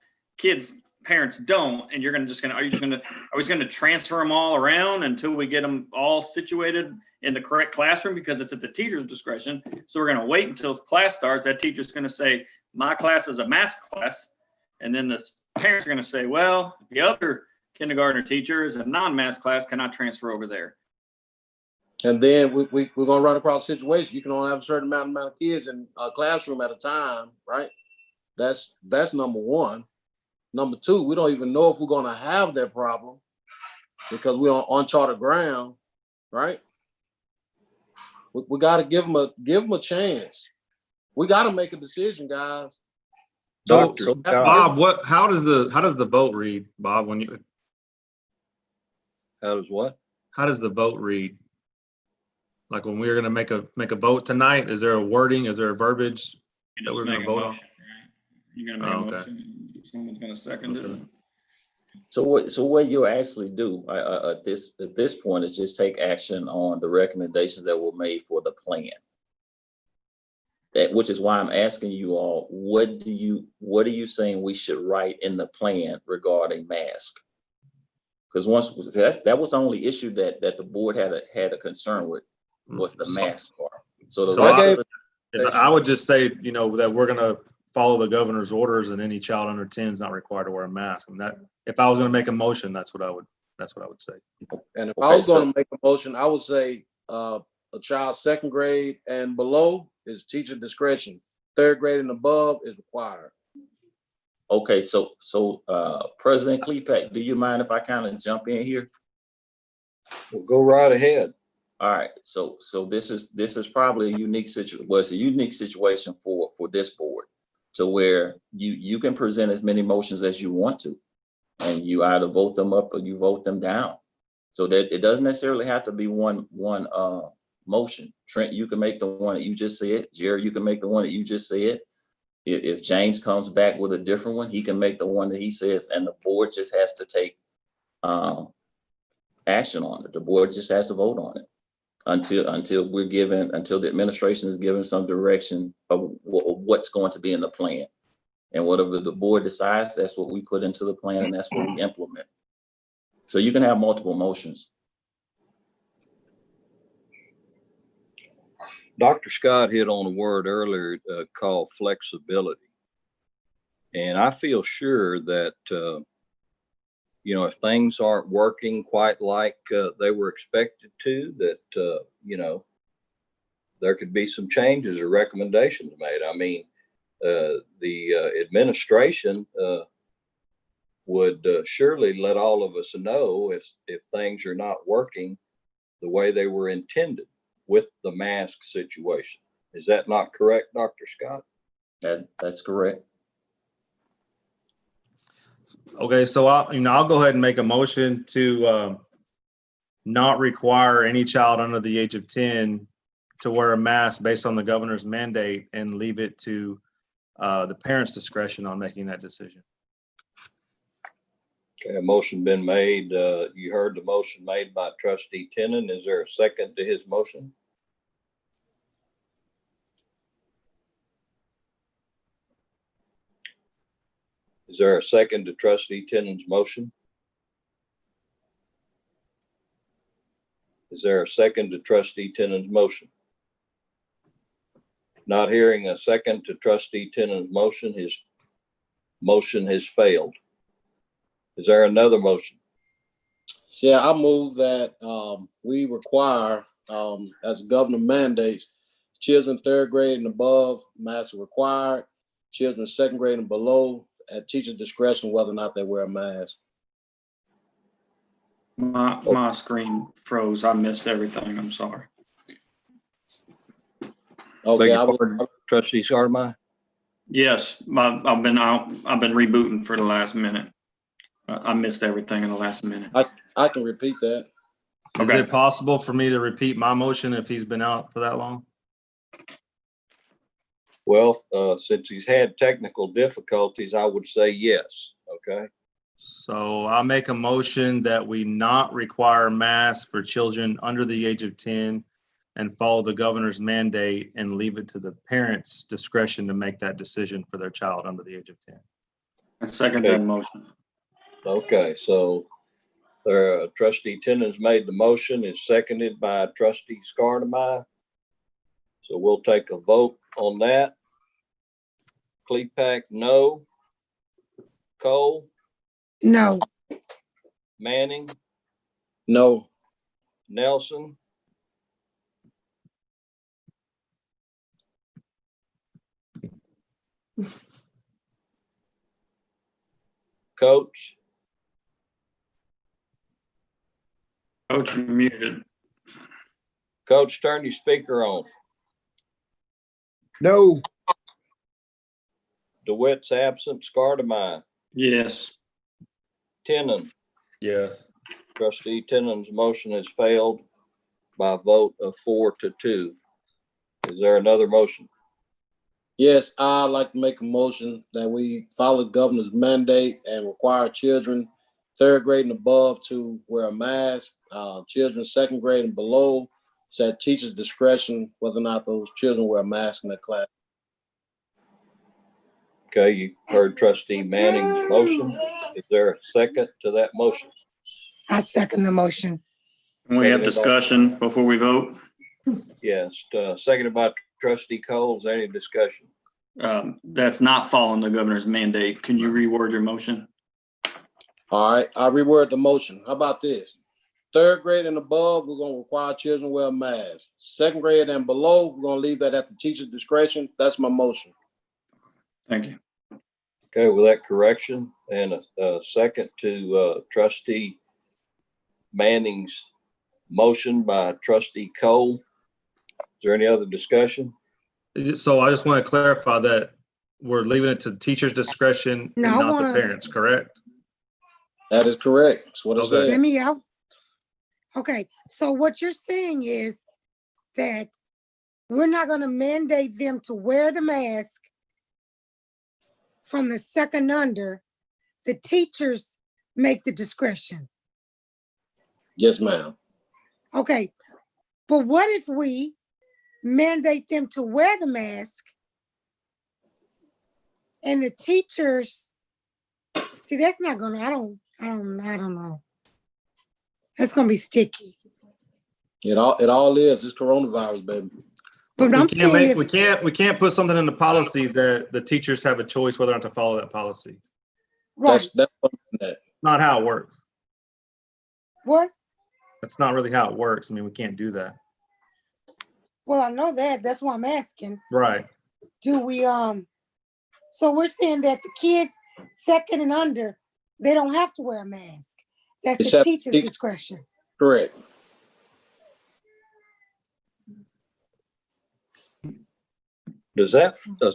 parents don't, and are we just going to transfer them all around until we get them all situated in the correct classroom, because it's at the teacher's discretion? So we're going to wait until class starts. That teacher's going to say, my class is a mask class. And then the parents are going to say, well, the other kindergartner teacher is a non-mask class, cannot transfer over there. And then we're going to run across a situation. You can only have a certain amount of kids in a classroom at a time, right? That's number one. Number two, we don't even know if we're going to have that problem because we're on uncharted ground, right? We got to give them a chance. We got to make a decision, guys. So Bob, how does the vote read, Bob? How does what? How does the vote read? Like when we're going to make a vote tonight, is there a wording? Is there a verbiage that we're going to vote on? You're going to make a motion. Someone's going to second it. So what you'll actually do at this point is just take action on the recommendations that were made for the plan. Which is why I'm asking you all, what are you saying we should write in the plan regarding mask? Because that was the only issue that the board had a concern with, was the mask part. So I would just say, that we're going to follow the governor's orders, and any child under 10 is not required to wear a mask. And that, if I was going to make a motion, that's what I would say. And if I was going to make a motion, I would say a child 2nd grade and below is teacher discretion. 3rd grade and above is required. Okay, so President Klepak, do you mind if I kind of jump in here? Well, go right ahead. All right, so this is probably a unique situation. Well, it's a unique situation for this board, to where you can present as many motions as you want to, and you either vote them up or you vote them down. So that it doesn't necessarily have to be one motion. Trent, you can make the one that you just said. Jerry, you can make the one that you just said. If James comes back with a different one, he can make the one that he says, and the board just has to take action on it. The board just has to vote on it until the administration is given some direction of what's going to be in the plan. And whatever the board decides, that's what we put into the plan, and that's what we implement. So you can have multiple motions. Dr. Scott hit on a word earlier called flexibility. And I feel sure that, if things aren't working quite like they were expected to, that, there could be some changes or recommendations made. I mean, the administration would surely let all of us know if things are not working the way they were intended with the mask situation. Is that not correct, Dr. Scott? That's correct. Okay, so I'll go ahead and make a motion to not require any child under the age of 10 to wear a mask based on the governor's mandate, and leave it to the parents' discretion on making that decision. Okay, a motion been made. You heard the motion made by Trustee Tennant. Is there a second to his motion? Is there a second to Trustee Tennant's motion? Is there a second to Trustee Tennant's motion? Not hearing a second to Trustee Tennant's motion, his motion has failed. Is there another motion? Yeah, I move that we require, as governor mandates, children 3rd grade and above, masks are required. Children 2nd grade and below, at teacher's discretion, whether or not they wear a mask. My screen froze. I missed everything. I'm sorry. Okay, Trustee Scardamine? Yes, I've been rebooting for the last minute. I missed everything in the last minute. I can repeat that. Is Okay. it possible for me to repeat my motion if he's been out for that long? Well, since he's had technical difficulties, I would say yes. Okay. So I'll make a motion that we not require masks for children under the age of 10 and follow the governor's mandate, and leave it to the parents' discretion to make that decision for their child under the age of 10. I second Okay. that motion. Okay, so Trustee Tennant's made the motion, is seconded by Trustee Scardamine. So we'll take a vote on that. Klepak, no. Cole, No. Manning, No. Nelson, Coach, Coach, you're muted. Coach, turn your speaker on. No. DeWitt's absent. Scardamine, Yes. Tennant. Yes. Trustee Tennant's motion has failed by a vote of 4-2. Is there another motion? Yes, I'd like to make a motion that we follow the governor's mandate and require children 3rd grade and above to wear a mask. Children 2nd grade and below, it's at teacher's discretion whether or not those children wear a mask in their class. Okay, you heard Trustee Manning's motion. Is there a second to that motion? I second the motion. Can we have discussion before we vote? Yes, seconded by Trustee Cole. Is there any discussion? That's not following the governor's mandate. Can you reword your motion? All right, I reword the motion. How about this? 3rd grade and above, we're going to require children wear a mask. 2nd grade and below, we're going to leave that at the teacher's discretion. That's my motion. Thank you. Okay, with that correction and a second to Trustee Manning's Motion by trustee Cole. Is there any other discussion? So I just want to clarify that we're leaving it to teacher's discretion and No, I not the wanna- parents, correct? That is correct. That's what it Okay. said. Let me out. Okay, so what you're saying is that we're not gonna mandate them to wear the mask from the second under. The teachers make the discretion. Yes, ma'am. Okay, but what if we mandate them to wear the mask and the teachers, see, that's not gonna, I don't know. That's gonna be sticky. It all is. It's coronavirus, baby. But I'm saying if, We can't put something in the policy that the teachers have a choice whether or not to follow that policy. right, That's that. Not how it works. what? That's not really how it works. I mean, we can't do that. Well, I know that, that's why I'm asking. Right. Do we, so we're saying that the kids second and under, they don't have to wear a mask. That's It's the up- teacher's discretion. Correct. Does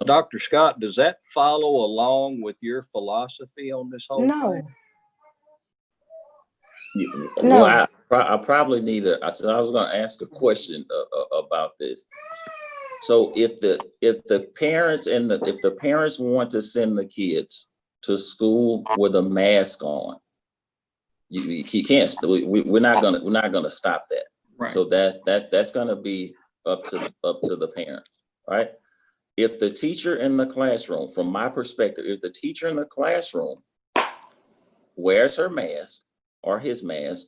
Dr. Scott, does that follow along with your philosophy on this whole No, thing? No. Well, I probably need I was going to ask a question about this. So if the parents want to send the kids to school with a mask on, you can't. We're not gonna stop that. Right. So that's gonna be up to the parent, right? If the teacher in the classroom, from my perspective, if the teacher in the classroom wears her mask or his mask,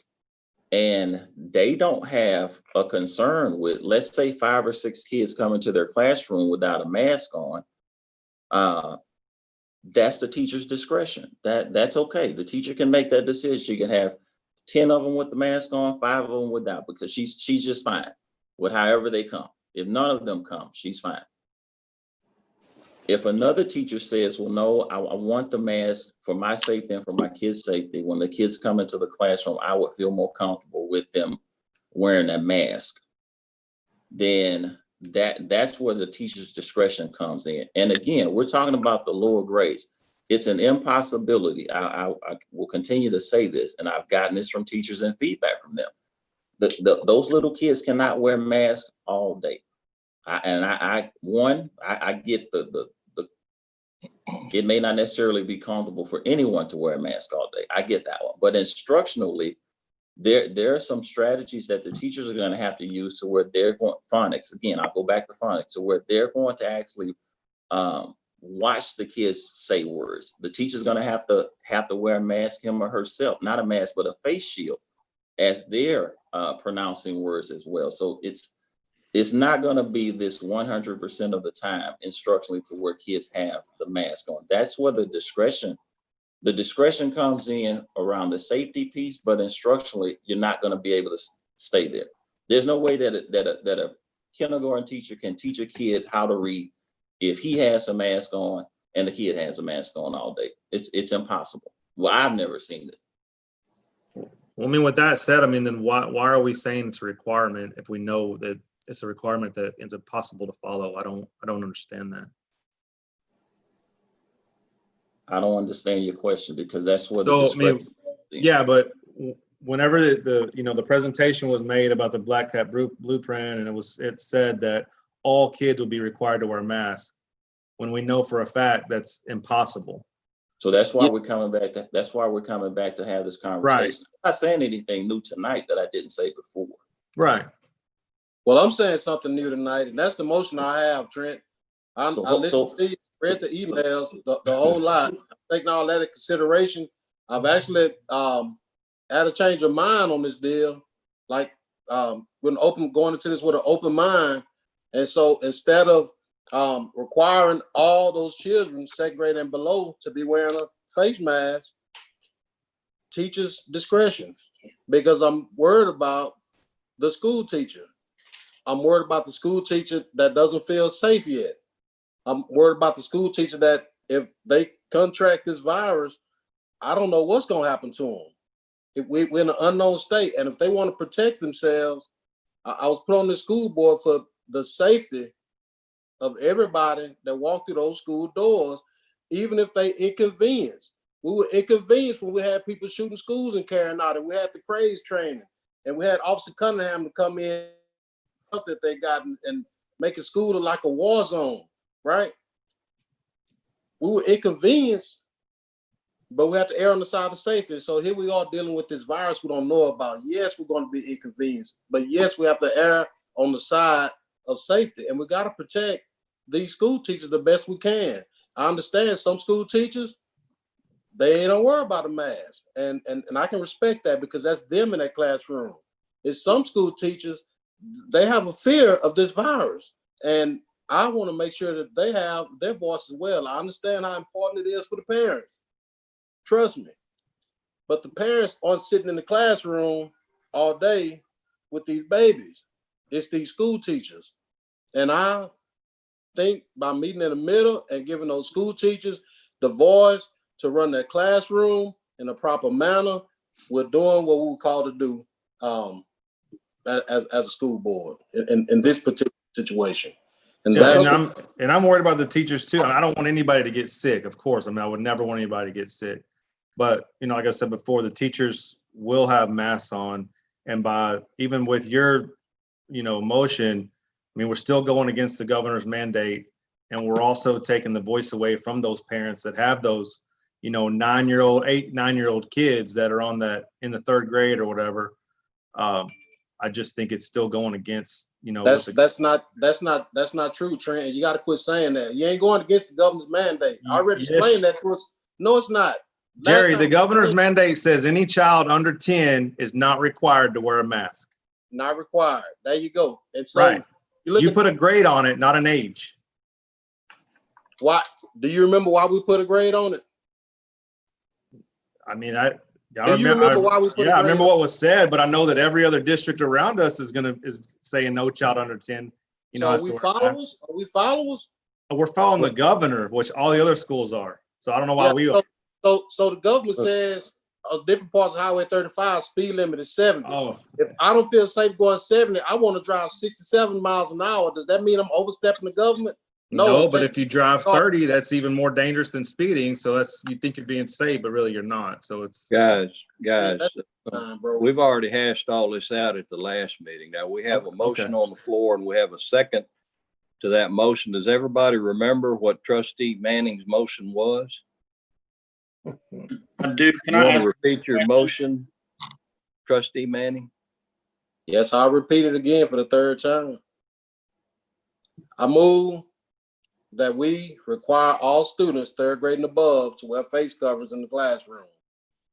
and they don't have a concern with, let's say 5 or 6 kids come into their classroom without a mask on, that's the teacher's discretion. That's okay. The teacher can make that decision. She can have 10 of them with the mask on, 5 of them without, because she's just fine with however they come. If none of them come, she's fine. If another teacher says, well, no, I want the mask for my safety and for my kids' safety, when the kids come into the classroom, I would feel more comfortable with them wearing that mask, then that's where the teacher's discretion comes in. And again, we're talking about the lower grades. It's an impossibility. I will continue to say this, and I've gotten this from teachers and feedback from them. Those little kids cannot wear masks all day. I get it may not necessarily be comfortable for anyone to wear a mask all day. I get that one. But instructionally, there are some strategies that the teachers are going to have to use to where they're going, phonics, again, I'll go back to phonics, to where they're going to actually watch the kids say words. The teacher's going to have to wear a mask, him or herself, not a mask, but a face shield, as they're pronouncing words as well. So it's not going to be this 100% of the time instructionally to where kids have the mask on. That's where the discretion comes in around the safety piece, but instructionally, you're not going to be able to stay there. There's no way that a kindergarten teacher can teach a kid how to read if he has a mask on and the kid has a mask on all day. It's impossible. Well, I've never seen it. Well, I mean, with that said, I mean, then why are we saying it's a requirement if we know that it's a requirement that is impossible to follow? I don't understand that. I don't understand your question, because that's what So, the discretion. Yeah, but whenever the presentation was made about the Black Hat blueprint, and it said that all kids will be required to wear masks, when we know for a fact that's impossible. So that's why we're coming back to have this conversation. Right. I'm not saying anything new tonight that I didn't say before. Right. Well, I'm saying something new tonight, and that's the motion I have, Trent. I listened to you, read the emails, the whole lot. I'm taking all that into consideration. I've actually had a change of mind on this deal. Like going into this with an open mind. And so instead of requiring all those children, second grade and below, to be wearing a face mask, teachers' discretion, because I'm worried about the school teacher. I'm worried about the school teacher that doesn't feel safe yet. I'm worried about the school teacher that if they contract this virus, I don't know what's going to happen to them. We're in an unknown state, and if they want to protect themselves, I was put on the school board for the safety of everybody that walked through those school doors, even if they inconvenience. We were inconvenienced when we had people shooting schools and carrying out, and we had the craze training, and we had Officer Cunningham to come in that they got and make a school look like a war zone, right? We were inconvenienced, but we have to err on the side of safety. So here we are dealing with this virus we don't know about. Yes, we're going to be inconvenienced, but yes, we have to err on the side of safety, and we got to protect these school teachers the best we can. I understand some school teachers, they don't worry about a mask, and I can respect that because that's them in that classroom. It's some school teachers, they have a fear of this virus, and I want to make sure that they have their voice as well. I understand how important it is for the parents. Trust me. But the parents aren't sitting in the classroom all day with these babies. It's these school teachers. And I think by meeting in the middle and giving those school teachers the voice to run their classroom in a proper manner, we're doing what we were called to do as a school board in this particular situation. And Yeah, and I'm worried about the teachers too. I don't want anybody to get sick, of course. I mean, I would never want anybody to get sick. But, you know, like I said before, the teachers will have masks on. And by even with your, you know, motion, I mean, we're still going against the governor's mandate. And we're also taking the voice away from those parents that have those, you know, 9-year-old kids that are on that in the 3rd grade or whatever. I just think it's still going against, you know, that's not true, Trent. You got to quit saying that. You ain't going against the governor's mandate. I already explained that to us. No, it's not. Jerry, the governor's mandate says any child under 10 is not required to wear a mask. Not required. There you go. And so right. You put a grade on it, not an age. Why? Do you remember why we put a grade on it? I mean, I remember why we put I remember what was said, but I know that every other district around us is saying no child under 10. You know, are we followers? Are we followers? We're following the governor, which all the other schools are. So I don't know why we are. So the government says different parts of Highway 35 speed limit is 70. Oh. If I don't feel safe going 70, I want to drive 67 miles an hour. Does that mean I'm overstepping the government? No, but if you drive 30, that's even more dangerous than speeding. So you think you're being safe, but really you're not. So it's guys, we've already hashed all this out at the last meeting. Now we have a motion on the floor and we have a second to that motion. Does everybody remember what Trustee Manning's motion was? I do. Can I repeat your motion, Trustee Manning? Yes, I'll repeat it again for the 3rd time. I move that we require all students 3rd grade and above to wear face coverings in the classroom.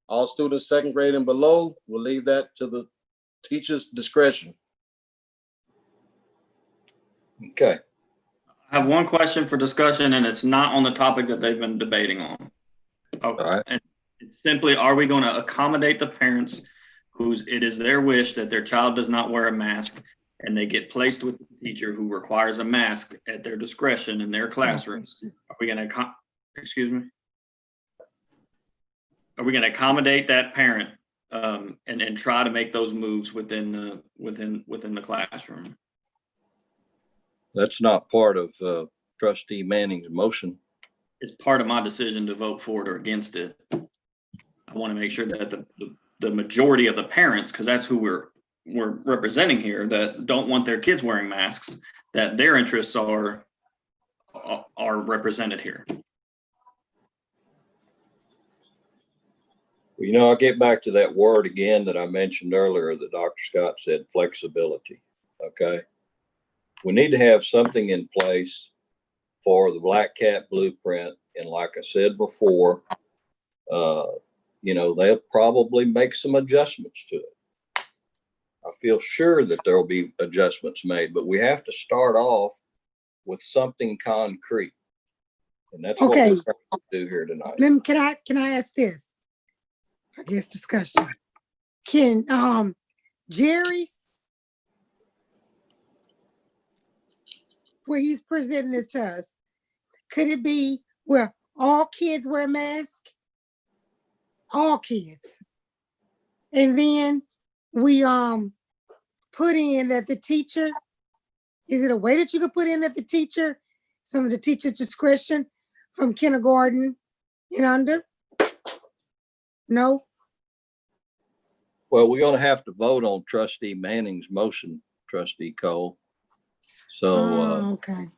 All students 2nd grade and below, will leave that to the teacher's discretion. Okay. I have one question for discussion, and it's not on the topic that they've been debating on. Okay. All right. And it's simply, are we going to accommodate the parents it is their wish that their child does not wear a mask and they get placed with the teacher who requires a mask at their discretion in their classroom? Are we going to, excuse me? Are we going to accommodate that parent and try to make those moves within the classroom? That's not part of Trustee Manning's motion. It's part of my decision to vote for it or against it. I want to make sure that the majority of the parents, because that's who we're representing here, that don't want their kids wearing masks, that their interests are represented here. Well, you know, I'll get back to that word again that I mentioned earlier that Dr. Scott said, flexibility. Okay. We need to have something in place for the Black Cat blueprint. And like I said before, you know, they'll probably make some adjustments to it. I feel sure that there will be adjustments made, but we have to start off with something concrete. And that's what we're trying to do here tonight. Can I ask this? I guess discussion. Can Jerry's, where he's presenting this to us, could it be where all kids wear masks? All kids. And then we put in that the teacher, is it a way that you could put in that the teacher, some of the teacher's discretion from kindergarten and under? No? Well, we're gonna have to vote on trustee Manning's motion, trustee Cole. So, Okay.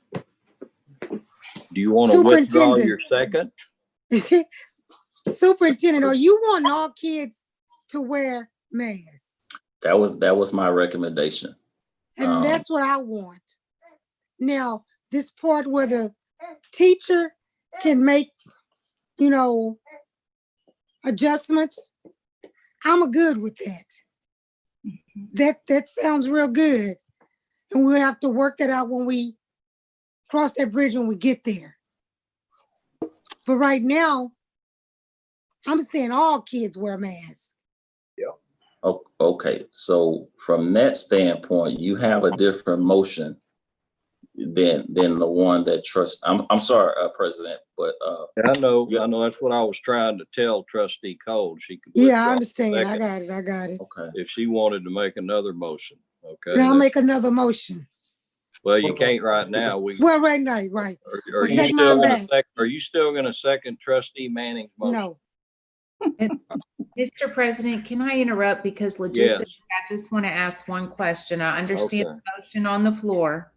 do you want to withdraw Superintendent. your second? Superintendent, are you want all kids to wear masks? That was my recommendation. And that's what I want. Now, this part where the teacher can make, you know, adjustments, I'm good with that. That sounds real good. And we'll have to work that out when we cross that bridge when we get there. But right now, I'm saying all kids wear masks. Okay, so from that standpoint, you have a different motion than the one that I'm sorry, President, but I know that's what I was trying to tell trustee Cole. She could. Yeah, I withdraw understand. the I second got it. okay. If she wanted to make another motion, okay. And I'll make another motion. Well, you can't right now. Well, right now, right. Are But you take still mine gonna back. are you still gonna second trustee Manning's motion? No. Mr. President, can I interrupt because logistically, I just want to ask one question. I understand Okay. the motion on the floor,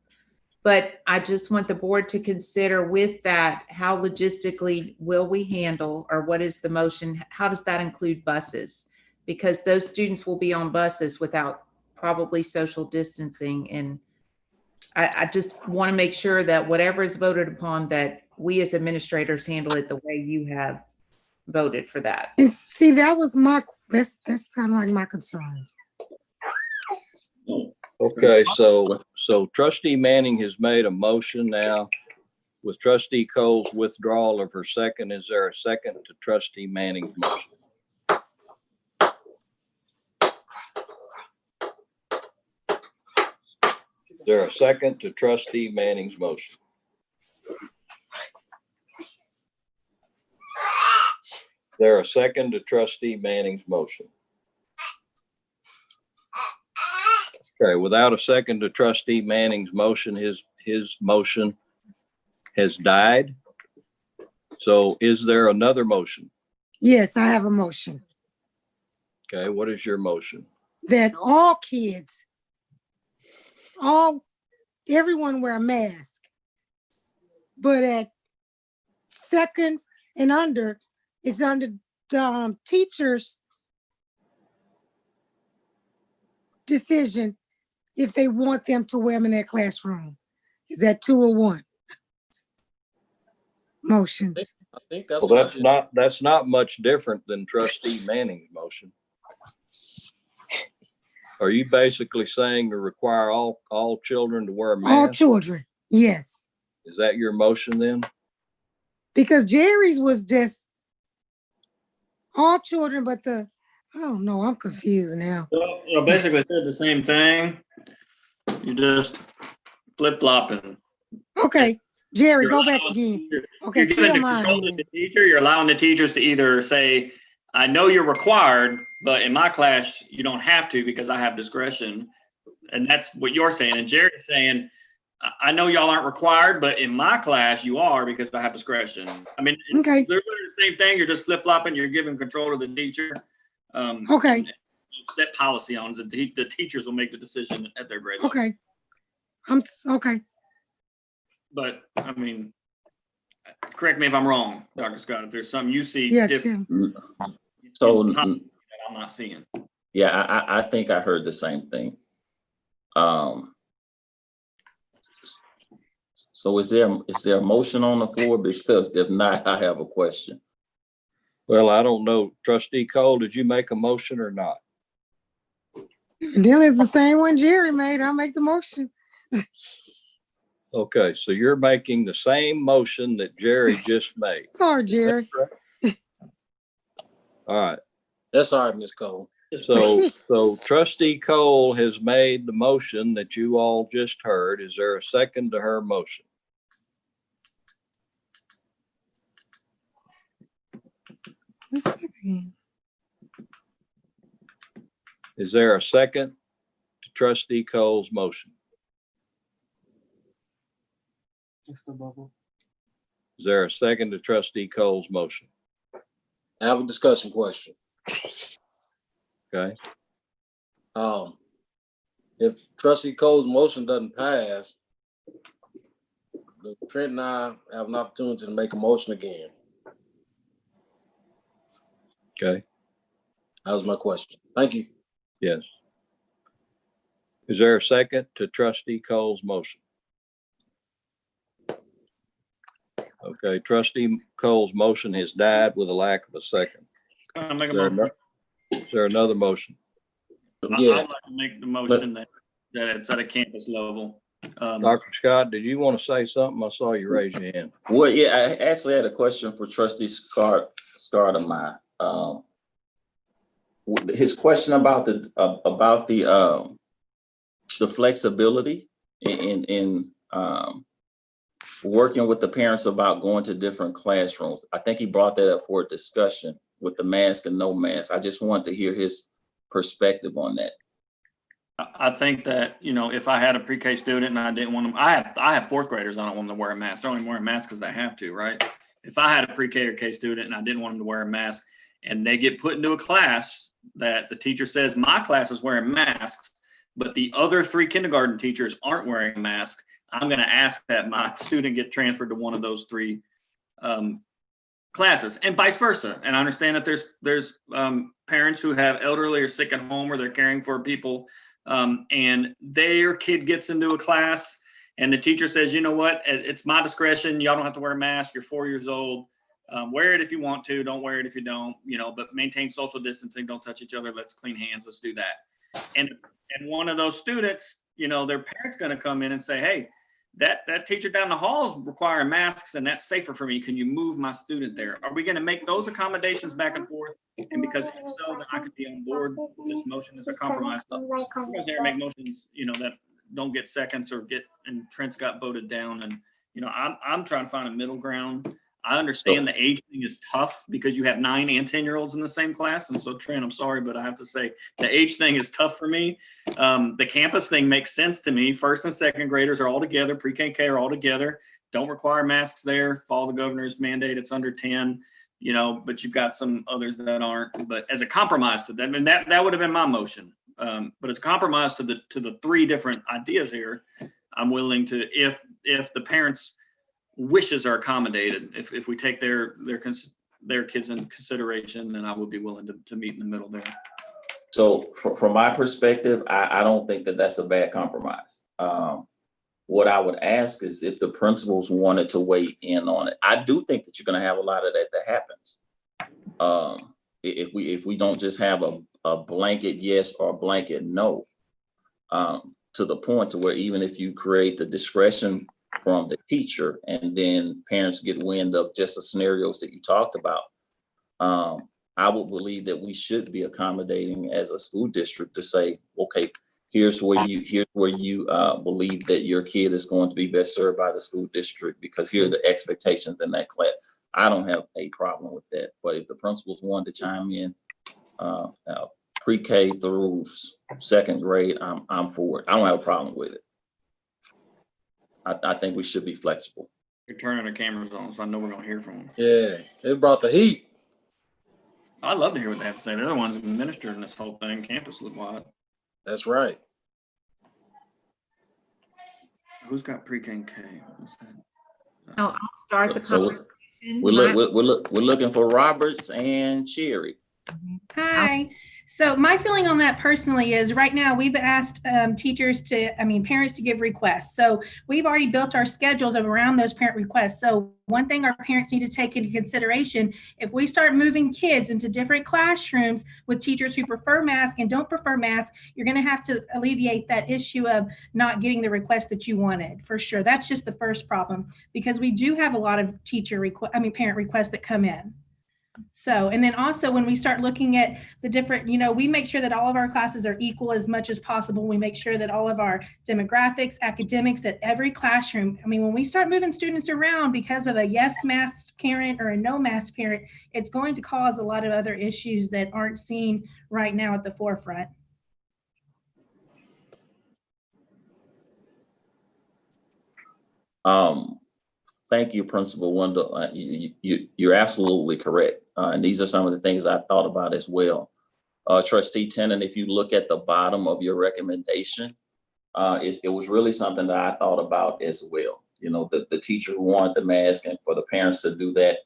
but I just want the board to consider with that, how logistically will we handle, or what is the motion? How does that include buses? Because those students will be on buses without probably social distancing. And I just want to make sure that whatever is voted upon, that we as administrators handle it the way you have voted for that. And see, that's kind of like my concerns. Okay, so trustee Manning has made a motion now with trustee Cole's withdrawal of her second. Is there a second to trustee Manning's motion? Is there a second to trustee Manning's motion? Is there a second to trustee Manning's motion? Okay, without a second to trustee Manning's motion, his motion has died. So is there another motion? Yes, I have a motion Okay, what is your motion? that all kids, everyone wear a mask, but at second and under, it's under the teacher's decision if they want them to wear them in their classroom. Is that 2 or 1? Motions. I think that's Well, what that's not much different than trustee Manning's motion. Are you basically saying to require all children to wear a mask? All children, yes. Is that your motion then? Because Jerry's was just all children, but I don't know, I'm confused now. Well, basically said the same thing. You just flip-flopping. Okay, Jerry, You're go back allowing- again. You're Okay, giving kill the mine control to then. the teacher. You're allowing the teachers to either say, I know you're required, but in my class, you don't have to because I have discretion. And that's what you're saying. And Jerry's saying, I know y'all aren't required, but in my class, you are because I have discretion. I mean, Okay. they're doing the same thing. You're just flip-flopping. You're giving control to the teacher. Okay. And set policy on it. The teachers will make the decision at their grade level. Okay. Okay. But I mean, correct me if I'm wrong, Dr. Scott, if there's something you see Yeah, different Tim. So that I'm not seeing. yeah, I think I heard the same thing. So is there a motion on the floor? Because if not, I have a question. Well, I don't know. Trustee Cole, did you make a motion or not? Then it's the same one Jerry made. I'll make the motion. Okay, so you're making the same motion that Jerry just made. Sorry, Jerry. All right. That's all right, Ms. Cole. So trustee Cole has made the motion that you all just heard. Is there a second to her motion? Let's see again. Is there a second to trustee Cole's motion? Is there a second to trustee Cole's motion? I have a discussion question. Okay. If trustee Cole's motion doesn't pass, Trent and I have an opportunity to make a motion again. Okay. That was my question. Thank you. Yes. Is there a second to trustee Cole's motion? Okay, trustee Cole's motion has died with a lack of a second. Can I make a Is there motion? Is there another motion? Yeah. I'd like to make the motion that it's at a campus level. Dr. Scott, did you want to say something? I saw you raise your hand. Well, yeah, I actually had a question for trustee Scardamine. His question about the flexibility in working with the parents about going to different classrooms. I think he brought that up for a discussion with the mask and no mask. I just wanted to hear his perspective on that. I think that, you know, if I had a pre-K student and I didn't want them, I have fourth graders, I don't want them to wear a mask. They're only wearing masks because they have to, right? If I had a pre-K or K student and I didn't want them to wear a mask and they get put into a class that the teacher says my class is wearing masks, but the other 3 kindergarten teachers aren't wearing a mask, I'm going to ask that my student get transferred to one of those 3 classes, and vice versa. And I understand that there's parents who have elderly or sick at home, or they're caring for people, and their kid gets into a class and the teacher says, you know what, it's my discretion. Y'all don't have to wear a mask. You're 4 years old. Wear it if you want to. Don't wear it if you don't, you know, but maintain social distancing. Don't touch each other. Let's clean hands. Let's do that. And one of those students, you know, their parent's going to come in and say, hey, that teacher down the hall is requiring masks and that's safer for me. Can you move my student there? Are we going to make those accommodations back and forth? And because if so, then I could be on board. This motion is a compromise. You guys here make motions, you know, that don't get seconds or and Trent's got voted down. And, you know, I'm trying to find a middle ground. I understand the age thing is tough because you have 9 and 10-year-olds in the same class. And so Trent, I'm sorry, but I have to say the age thing is tough for me. The campus thing makes sense to me. First and second graders are all together. Pre-K are all together. Don't require masks there. Follow the governor's mandate. It's under 10, you know, but you've got some others that aren't. But as a compromise to them, and that would have been my motion. But as a compromise to the 3 different ideas here, I'm willing to, if the parents' wishes are accommodated, if we take their kids in consideration, then I would be willing to meet in the middle there. So from my perspective, I don't think that that's a bad compromise. What I would ask is if the principals wanted to weigh in on it. I do think that you're going to have a lot of that happens. If we don't just have a blanket yes or a blanket no, to the point to where even if you create the discretion from the teacher and then parents get wind of just the scenarios that you talked about, I would believe that we should be accommodating as a school district to say, okay, here's where you believe that your kid is going to be best served by the school district because here are the expectations in that class. I don't have a problem with that, but if the principals wanted to chime in, pre-K through 2nd grade, I'm for it. I don't have a problem with it. I think we should be flexible. You're turning the cameras on, so I know we're gonna hear from them. Yeah, it brought the heat. I'd love to hear what they have to say. They're the ones administering this whole thing, campus-wide. That's right. Who's got pre-K and K? Oh, I'll start the So conversation. we're looking for Roberts and Cherry. Hi. So my feeling on that personally is right now we've asked parents to give requests. So we've already built our schedules around those parent requests. So one thing our parents need to take into consideration, if we start moving kids into different classrooms with teachers who prefer masks and don't prefer masks, you're going to have to alleviate that issue of not getting the request that you wanted, for sure. That's just the first problem, because we do have a lot of parent requests that come in. So, and then also when we start looking at the different, we make sure that all of our classes are equal as much as possible. We make sure that all of our demographics, academics at every classroom. I mean, when we start moving students around because of a yes mask parent or a no mask parent, it's going to cause a lot of other issues that aren't seen right now at the forefront. Thank you, Principal Wendell. You're absolutely correct. And these are some of the things I thought about as well. Trustee Tennant, if you look at the bottom of your recommendation, it was really something that I thought about as well. You know, the teacher who wanted the mask and for the parents to do that.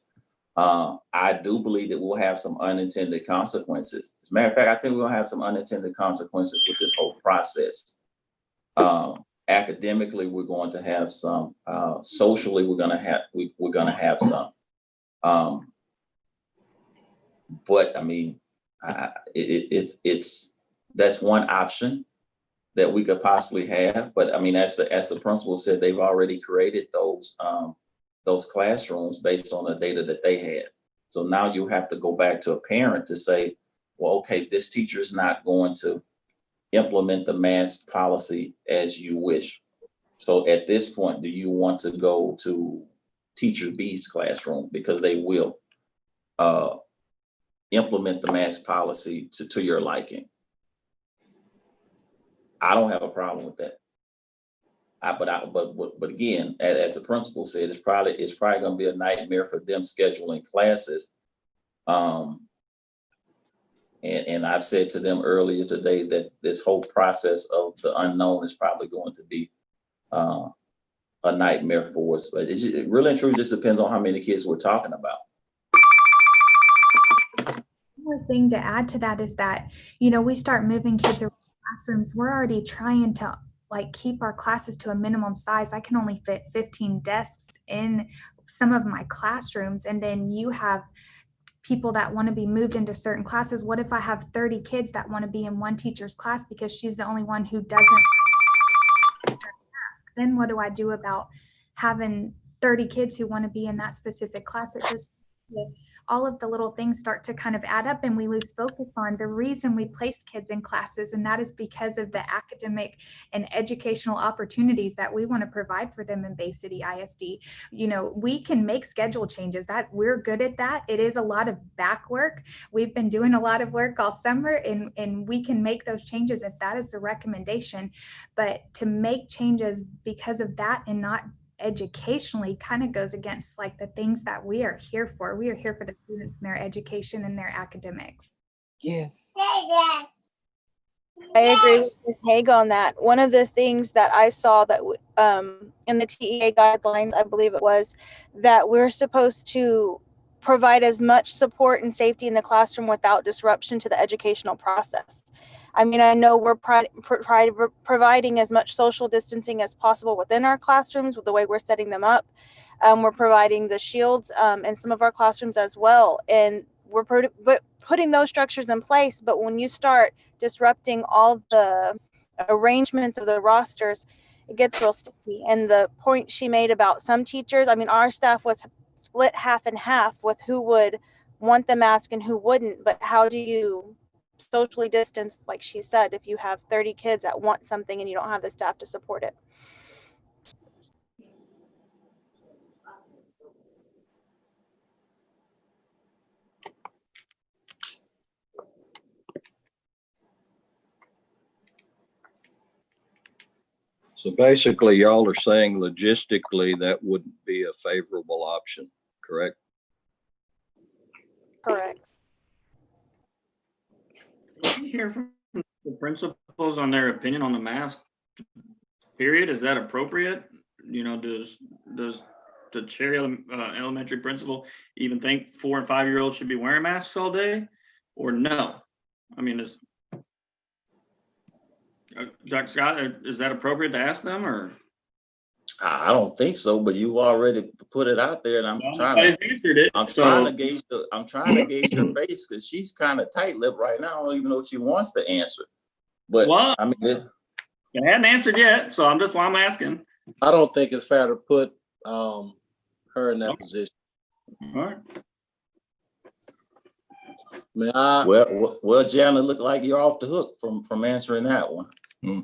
I do believe that we'll have some unintended consequences. As a matter of fact, I think we'll have some unintended consequences with this whole process. Academically, we're going to have some. Socially, we're going to have some. But I mean, that's one option that we could possibly have. But I mean, as the principal said, they've already created those classrooms based on the data that they had. So now you have to go back to a parent to say, well, okay, this teacher is not going to implement the mask policy as you wish. So at this point, do you want to go to teacher B's classroom because they will implement the mask policy to your liking? I don't have a problem with that. But again, as the principal said, it's probably going to be a nightmare for them scheduling classes. And I've said to them earlier today that this whole process of the unknown is probably going to be a nightmare for us. But it really and truly just depends on how many kids we're talking about. One more thing to add to that is that, you know, we start moving kids around classrooms. We're already trying to like keep our classes to a minimum size. I can only fit 15 desks in some of my classrooms. And then you have people that want to be moved into certain classes. What if I have 30 kids that want to be in one teacher's class because she's the only one who doesn't wear a mask? Then what do I do about having 30 kids who want to be in that specific class? It just, all of the little things start to kind of add up and we lose focus on the reason we place kids in classes. And that is because of the academic and educational opportunities that we want to provide for them in Bay City ISD. You know, we can make schedule changes, that we're good at that. It is a lot of back work. We've been doing a lot of work all summer and we can make those changes if that is the recommendation. But to make changes because of that and not educationally kind of goes against like the things that we are here for. We are here for the students and their education and their academics. Yes. I agree with Ms. Haig on that. One of the things that I saw that in the TEA guidelines, I believe it was, that we're supposed to provide as much support and safety in the classroom without disruption to the educational process. I mean, I know we're providing as much social distancing as possible within our classrooms with the way we're setting them up. We're providing the shields in some of our classrooms as well. And we're putting those structures in place. But when you start disrupting all the arrangements of the rosters, it gets real sticky. And the point she made about some teachers, I mean, our staff was split half and half with who would want the mask and who wouldn't. But how do you socially distanced, like she said, if you have 30 kids that want something and you don't have the staff to support it? So basically, y'all are saying logistically that wouldn't be a favorable option, correct? Correct. Did you hear from the principals on their opinion on the mask period? Is that appropriate? You know, does the Cherry Elementary principal even think 4 and 5 year olds should be wearing masks all day, or no? I mean, is Dr. Scott, is that appropriate to ask them, or? I don't think so, but you already put it out there, and I'm trying to gauge her face because she's kind of tight-lipped right now. I don't even know if she wants to answer. But well, I mean, it hadn't answered yet, so I'm asking. I don't think it's fair to put her in that position. All right. Well, Janet, look like you're off the hook from answering that one. I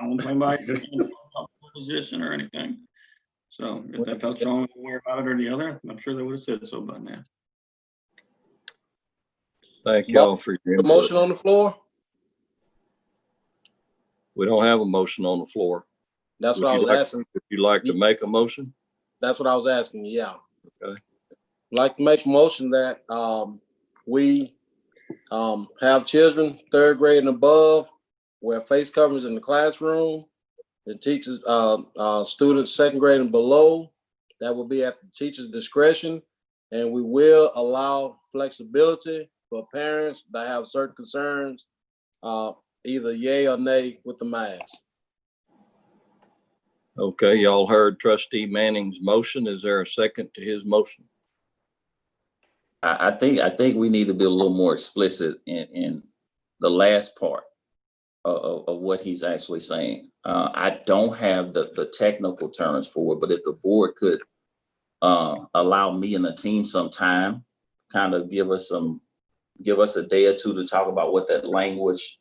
don't think anybody position or anything. So if they felt strongly aware about it or the other, I'm sure they would have said so by now. Thank y'all for your input. Motion on the floor? We don't have a motion on the floor. That's Would what I you was like- asking. Would you like to make a motion? That's what I was asking. Yeah. Okay. I'd like to make a motion that we have children 3rd grade and above wear face coverings in the classroom. The teachers, students 2nd grade and below, that will be at the teacher's discretion. And we will allow flexibility for parents that have certain concerns, either yay or nay with the mask. Okay, y'all heard Trustee Manning's motion. Is there a second to his motion? I think we need to be a little more explicit in the last part of what he's actually saying. I don't have the technical terms for it, but if the board could allow me and the team some time, kind of give us a day or two to talk about what that language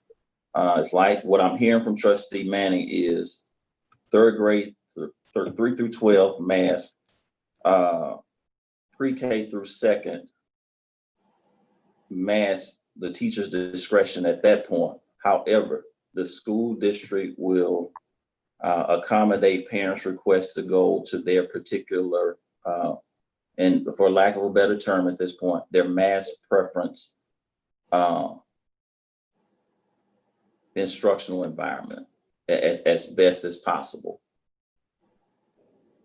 is like. What I'm hearing from Trustee Manning is 3rd grade, 3 through 12 mask, pre-K through 2nd mask, the teacher's discretion at that point. However, the school district will accommodate parents' requests to go to their particular, and for lack of a better term at this point, their mask preference instructional environment as best as possible.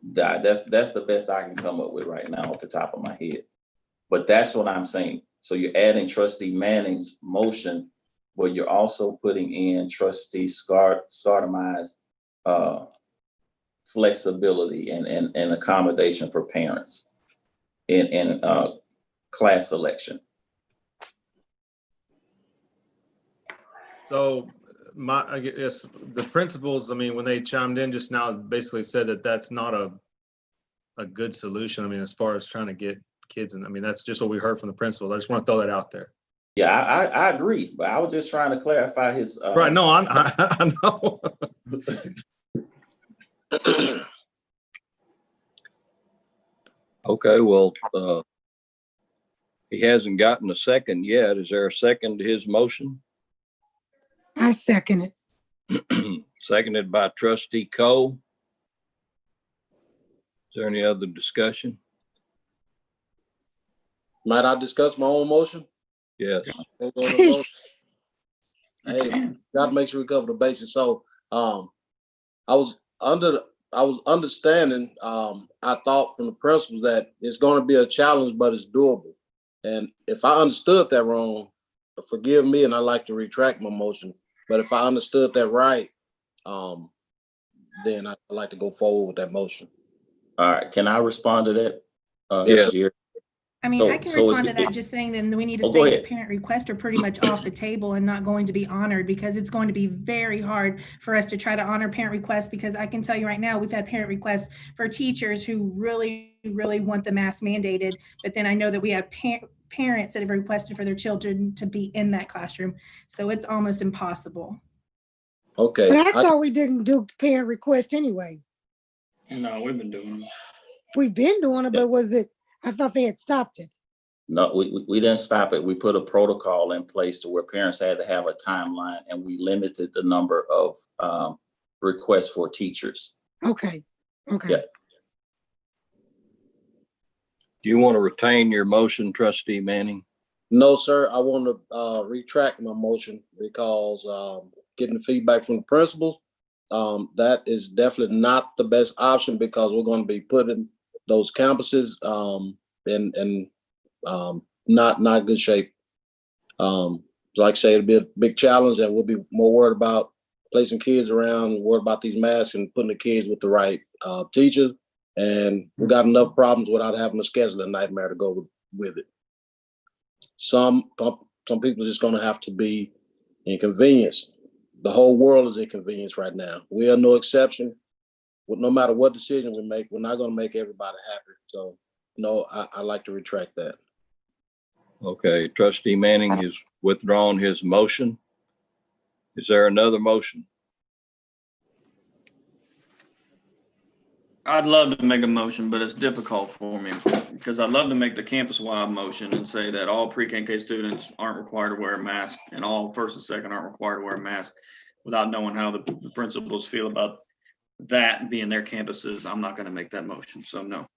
That's the best I can come up with right now off the top of my head. But that's what I'm saying. So you're adding Trustee Manning's motion, but you're also putting in Trustee Scardamai's flexibility and accommodation for parents in class selection. So I guess the principals, I mean, when they chimed in just now, basically said that that's not a good solution. I mean, as far as trying to get kids, and I mean, that's just what we heard from the principals. I just want to throw that out there. Yeah, I agree, but I was just trying to clarify his. Right, no, I know. Okay, well, he hasn't gotten a second yet. Is there a second to his motion? I second it. Seconded by Trustee Cole. Is there any other discussion? Might I discuss my own motion? Yes. Hey, gotta make sure we cover the bases. So, I was understanding, I thought from the principals that it's going to be a challenge, but it's doable. And if I understood that wrong, forgive me, and I'd like to retract my motion. But if I understood that right, then I'd like to go forward with that motion. All right, can I respond to that? Yes. Jerry? I mean, I can respond to that just saying then we need to Oh, go say that ahead. parent requests are pretty much off the table and not going to be honored, because it's going to be very hard for us to try to honor parent requests, because I can tell you right now, we've had parent requests for teachers who really, really want the mask mandated. But then I know that we have parents that have requested for their children to be in that classroom. So it's almost impossible. Okay. But I thought we didn't do parent request anyway. No, we've been doing them. We've been doing it, but was it, I thought they had stopped it. No, we didn't stop it. We put a protocol in place to where parents had to have a timeline, and we limited the number of requests for teachers. Okay, okay. Yeah. Do you want to retain your motion, Trustee Manning? No, sir. I want to retract my motion because getting the feedback from the principals, that is definitely not the best option, because we're going to be putting those campuses in not good shape. Like I say, it'll be a big challenge, and we'll be more worried about placing kids around, worried about these masks and putting the kids with the right teachers. And we got enough problems without having a scheduling nightmare to go with it. Some people are just going to have to be inconvenienced. The whole world is inconvenienced right now. We are no exception. No matter what decision we make, we're not going to make everybody happy. So, no, I like to retract that. Okay, Trustee Manning has withdrawn his motion. Is there another motion? I'd love to make a motion, but it's difficult for me because I'd love to make the campus-wide motion and say that all pre-K students aren't required to wear a mask and all first and second aren't required to wear a mask, without knowing how the principals feel about that being their campuses, I'm not going to make that motion. So no.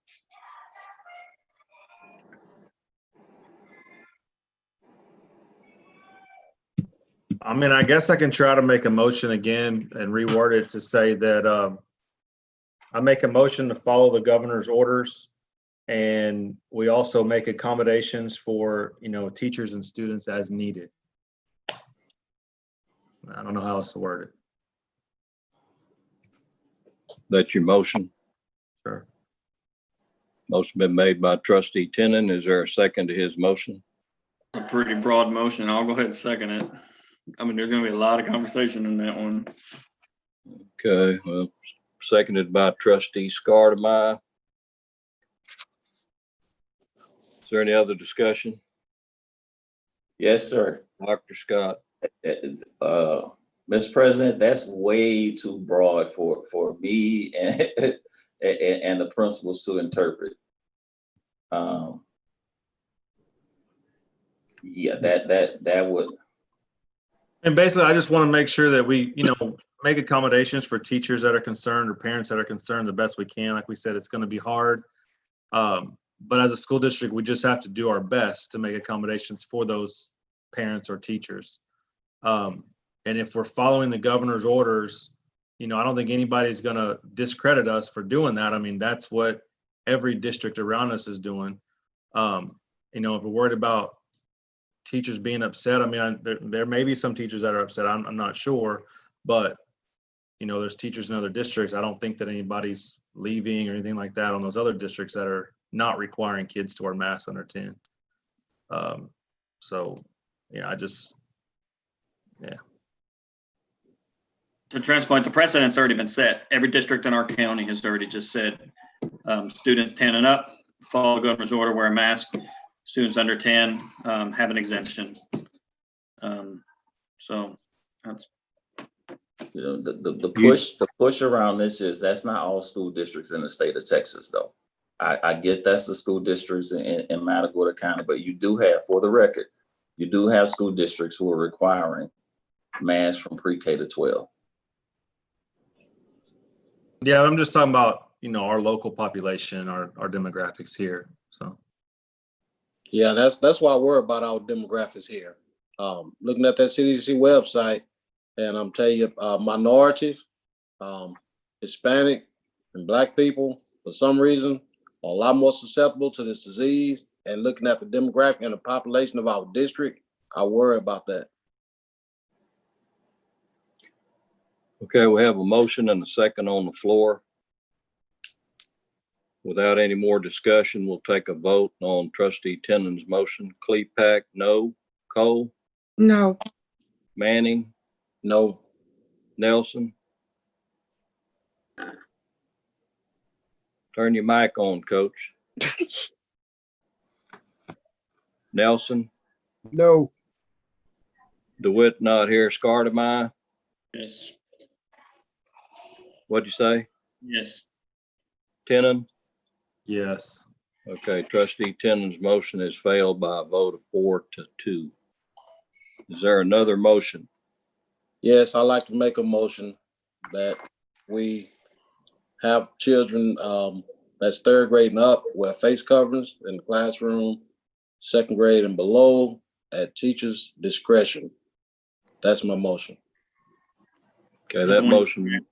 I mean, I guess I can try to make a motion again and reword it to say that I make a motion to follow the governor's orders, and we also make accommodations for, teachers and students as needed. I don't know how else to word it. That's your motion. Sure. Motion been made by trustee Tenen. Is there a second to his motion? A pretty broad motion. I'll go ahead and second it. I mean, there's going to be a lot of conversation in that one. Okay, well, seconded by trustee Scardamine. Is there any other discussion? Yes, sir. Dr. Scott? Mr. President, that's way too broad for me and and the principals to interpret. Yeah, that would. And basically, I just want to make sure that we, make accommodations for teachers that are concerned or parents that are concerned the best we can. Like we said, it's going to be hard. But as a school district, we just have to do our best to make accommodations for those parents or teachers. And if we're following the governor's orders, I don't think anybody's going to discredit us for doing that. I mean, that's what every district around us is doing. If we're worried about teachers being upset, I mean, there may be some teachers that are upset. I'm not sure, but there's teachers in other districts. I don't think that anybody's leaving or anything like that on those other districts that are not requiring kids to wear masks under 10. So, yeah, To Trent's point, the precedent's already been set. Every district in our county has already just said, students 10 and up, follow the governor's order, wear a mask. Students under 10 have an exemption. So that's. The push around this is that's not all school districts in the state of Texas, though. I get that's the school districts in Matagorda County, but you do have, for the record, you do have school districts who are requiring masks from pre-K to 12. Yeah, I'm just talking about, our local population, our demographics here. So. Yeah, that's why I worry about our demographics here. Looking at that CDC website, and I'm telling you, minorities, Hispanic, and Black people, for some reason, are a lot more susceptible to this disease. And looking at the demographic and the population of our district, I worry about that. Okay, we have a motion and a second on the floor. Without any more discussion, we'll take a vote on trustee Tenen's motion. Clepak, no. Cole? No. Manning? No. Nelson? Turn your mic on, coach. Nelson? No. DeWitt not here. Scardamine? Yes. What'd you say? Yes. Tenen? Yes. Okay, trustee Tenen's motion has failed by a vote of 4-2. Is there another motion? Yes, I'd like to make a motion that we have children that's third grade and up wear face coverings in the classroom, second grade and below at teachers' discretion. That's my motion. Okay, that motion.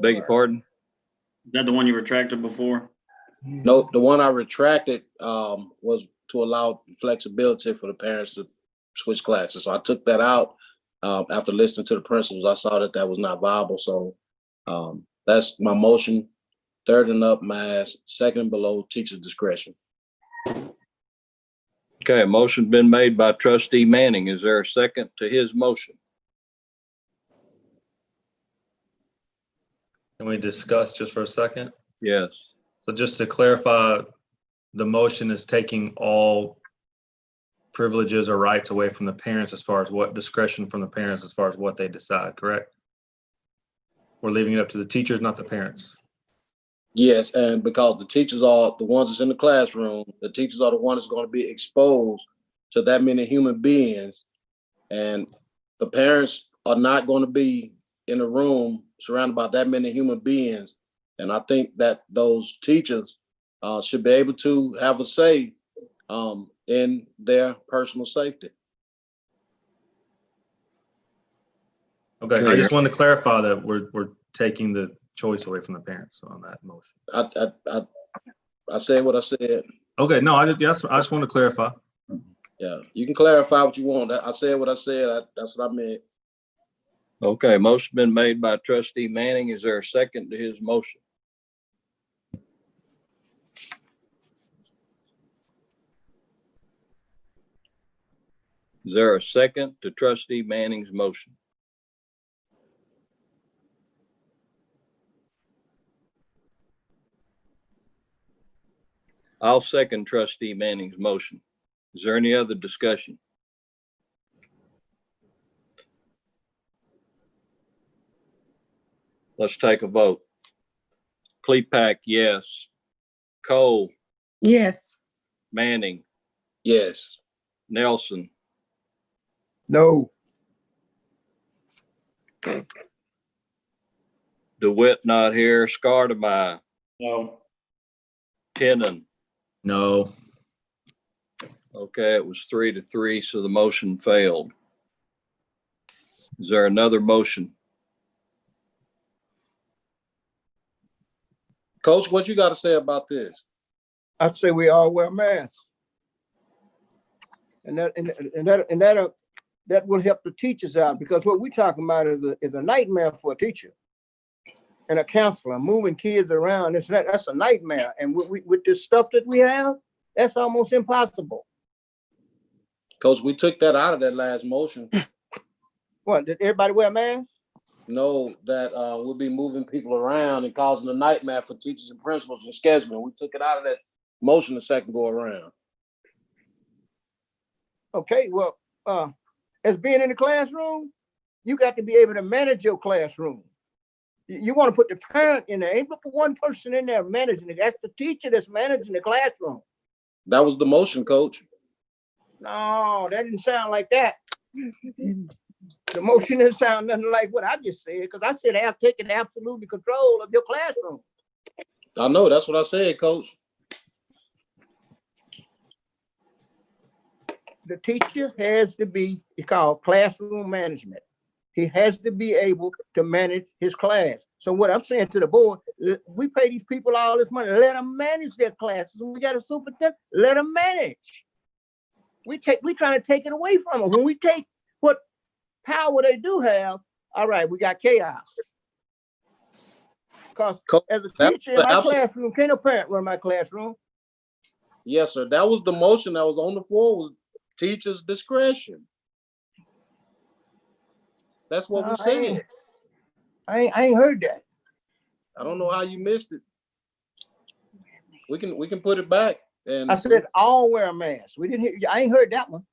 Beg your pardon? Is that the one you retracted before? No, the one I retracted was to allow flexibility for the parents to switch classes. So I took that out after listening to the principals. I saw that was not viable. So that's my motion. Third and up mask, second and below teacher's discretion. Okay, a motion been made by trustee Manning. Is there a second to his motion? Can we discuss just for a second? Yes. So just to clarify, the motion is taking all privileges or rights away from the parents as far as what discretion from the parents as far as what they decide, correct? We're leaving it up to the teachers, not the parents. Yes, and because the teachers are the ones that's in the classroom, the teachers are the ones that's going to be exposed to that many human beings, and the parents are not going to be in the room surrounded by that many human beings. And I think that those teachers should be able to have a say in their personal safety. Okay, I just wanted to clarify that we're taking the choice away from the parents on that motion. I said what I said. Okay, no, I just want to clarify. Yeah, you can clarify what you want. I said what I said. That's what I meant. Okay, motion been made by trustee Manning. Is there a second to his motion? Is there a second to trustee Manning's motion? I'll second trustee Manning's motion. Is there any other discussion? Let's take a vote. Klepak, yes. Cole, Yes. Manning, Yes. Nelson, No. DeWitt not here. Scardamai, No. Tenon. No. Okay, it was 3-3, so the motion failed. Is there another motion? Coach, what you got to say about this? I'd say we all wear masks. And that will help the teachers out, because what we're talking about is a nightmare for a teacher and a counselor. Moving kids around, that's a nightmare. And with this stuff that we have, that's almost impossible. Coach, we took that out of that last motion. What, did everybody wear masks? No, that we'll be moving people around and causing a nightmare for teachers and principals and scheduling. We took it out of that motion the second go around. Okay, well, as being in the classroom, you got to be able to manage your classroom. You want to put the parent in there. Ain't but one person in there managing it. That's the teacher that's managing the classroom. That was the motion, Coach. No, that didn't sound like that. The motion didn't sound nothing like what I just said, because I said have taken absolutely control of your classroom. I know, that's what I said, Coach. The teacher has to be, it's called classroom management. He has to be able to manage his class. So what I'm saying to the board, we pay these people all this money, let them manage their classes. We got a superintendent, let them manage. We trying to take it away from them. When we take what power they do have, all right, we got chaos. Because as a teacher in my classroom, can't a parent run my classroom? Yes, sir. That was the motion that was on the floor, was teacher's discretion. That's what we said. I ain't heard that. I don't know how you missed it. We can put it back. And I said all wear a mask. We didn't hear. I ain't heard that one.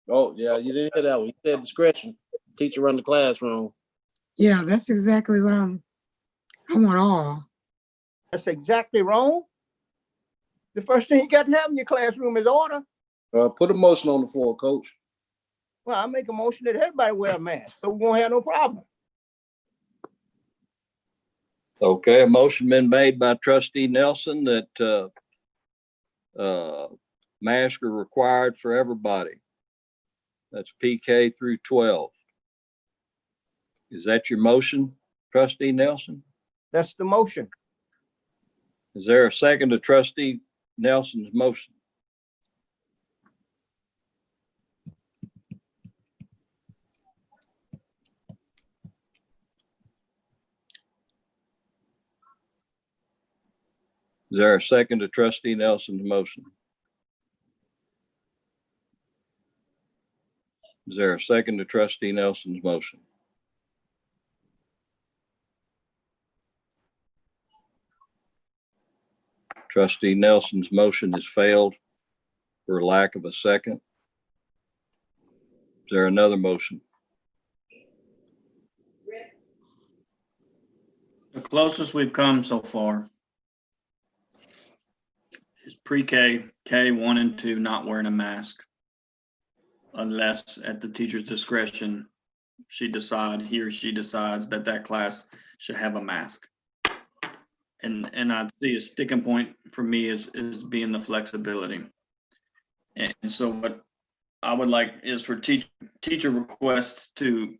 Oh yeah, you didn't hear that one. You said discretion. Teacher run the classroom. Yeah, that's exactly what I want all. That's exactly wrong. The first thing you got to have in your classroom is order. Put a motion on the floor, Coach. Well, I make a motion that everybody wear a mask, so we won't have no problem. Okay, a motion been made by trustee Nelson that masks are required for everybody. That's PK through 12. Is that your motion, trustee Nelson? That's the motion. Is there a second to trustee Nelson's motion? Is there a second to trustee Nelson's motion? Is there a second to trustee Nelson's motion? Trustee Nelson's motion has failed for lack of a second. Is there another motion? The closest we've come so far is pre-K, K1 and 2 not wearing a mask, unless at the teacher's discretion, he or she decides that class should have a mask. And I see a sticking point for me is being the flexibility. And so what I would like is for teacher requests to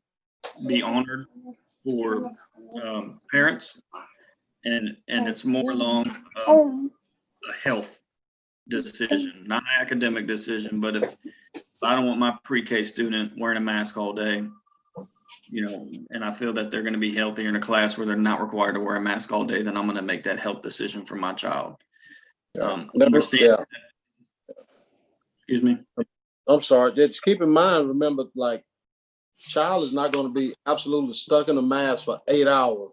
be honored for parents, and it's more along a health decision, not an academic decision. But if I don't want my pre-K student wearing a mask all day, you know, and I feel that they're going to be healthier in a class where they're not required to wear a mask all day, then I'm going to make that health decision for my child. Understand? Excuse me. I'm sorry. Just keep in mind, remember, like, child is not going to be absolutely stuck in a mask for 8 hours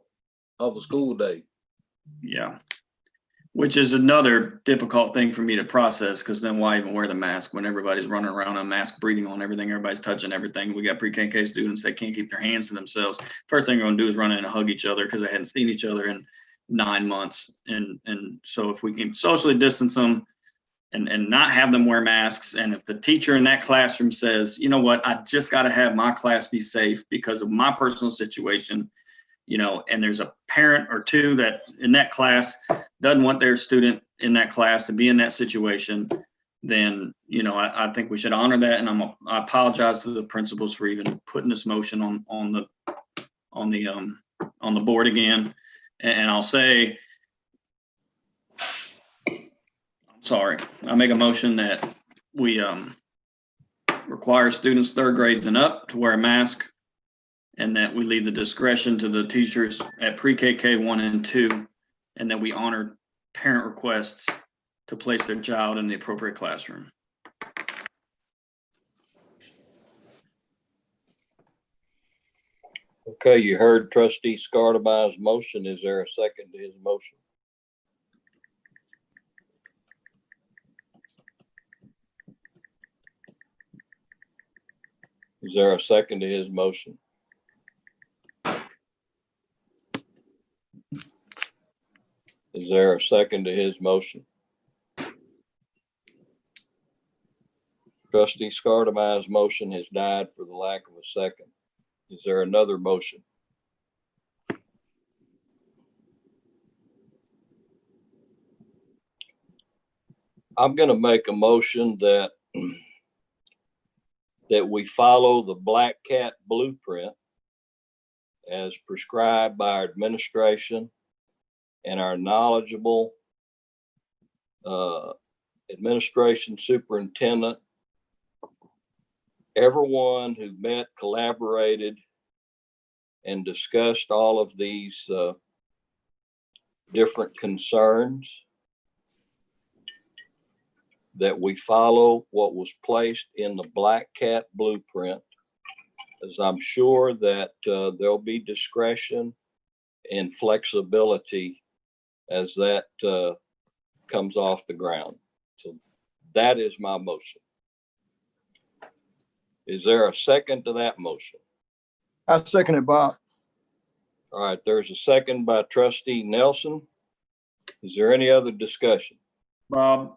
of a school day. Yeah. Which is another difficult thing for me to process, because then why even wear the mask when everybody's running around on mask, breathing on everything, everybody's touching everything. We got pre-K students that can't keep their hands to themselves. First thing they're going to do is run in and hug each other because they hadn't seen each other in 9 months. And so if we can socially distance them and not have them wear masks, and if the teacher in that classroom says, you know what, I just got to have my class be safe because of my personal situation, you know, and there's a parent or two that in that class doesn't want their student in that class to be in that situation, then, you know, I think we should honor that. And I apologize to the principals for even putting this motion on the board again. And I'll say, I'm sorry, I make a motion that we require students 3rd grades and up to wear a mask, and that we leave the discretion to the teachers at pre-K 1 and 2, and that we honor parent requests to place their child in the appropriate classroom. Okay, you heard Trustee Scardaba's motion. Is there a second to his motion? Is there a second to his motion? Is there a second to his motion? Trustee Scardaba's motion has died for the lack of a second. Is there another motion? I'm going to make a motion that we follow the Black Cat blueprint as prescribed by our administration and our knowledgeable administration superintendent. Everyone who met, collaborated, and discussed all of these different concerns, that we follow what was placed in the Black Cat blueprint, as I'm sure that there'll be discretion and flexibility as that comes off the ground. So that is my motion. Is there a second to that motion? I second it, Bob. All right, there's a second by Trustee Nelson. Is there any other discussion? Bob,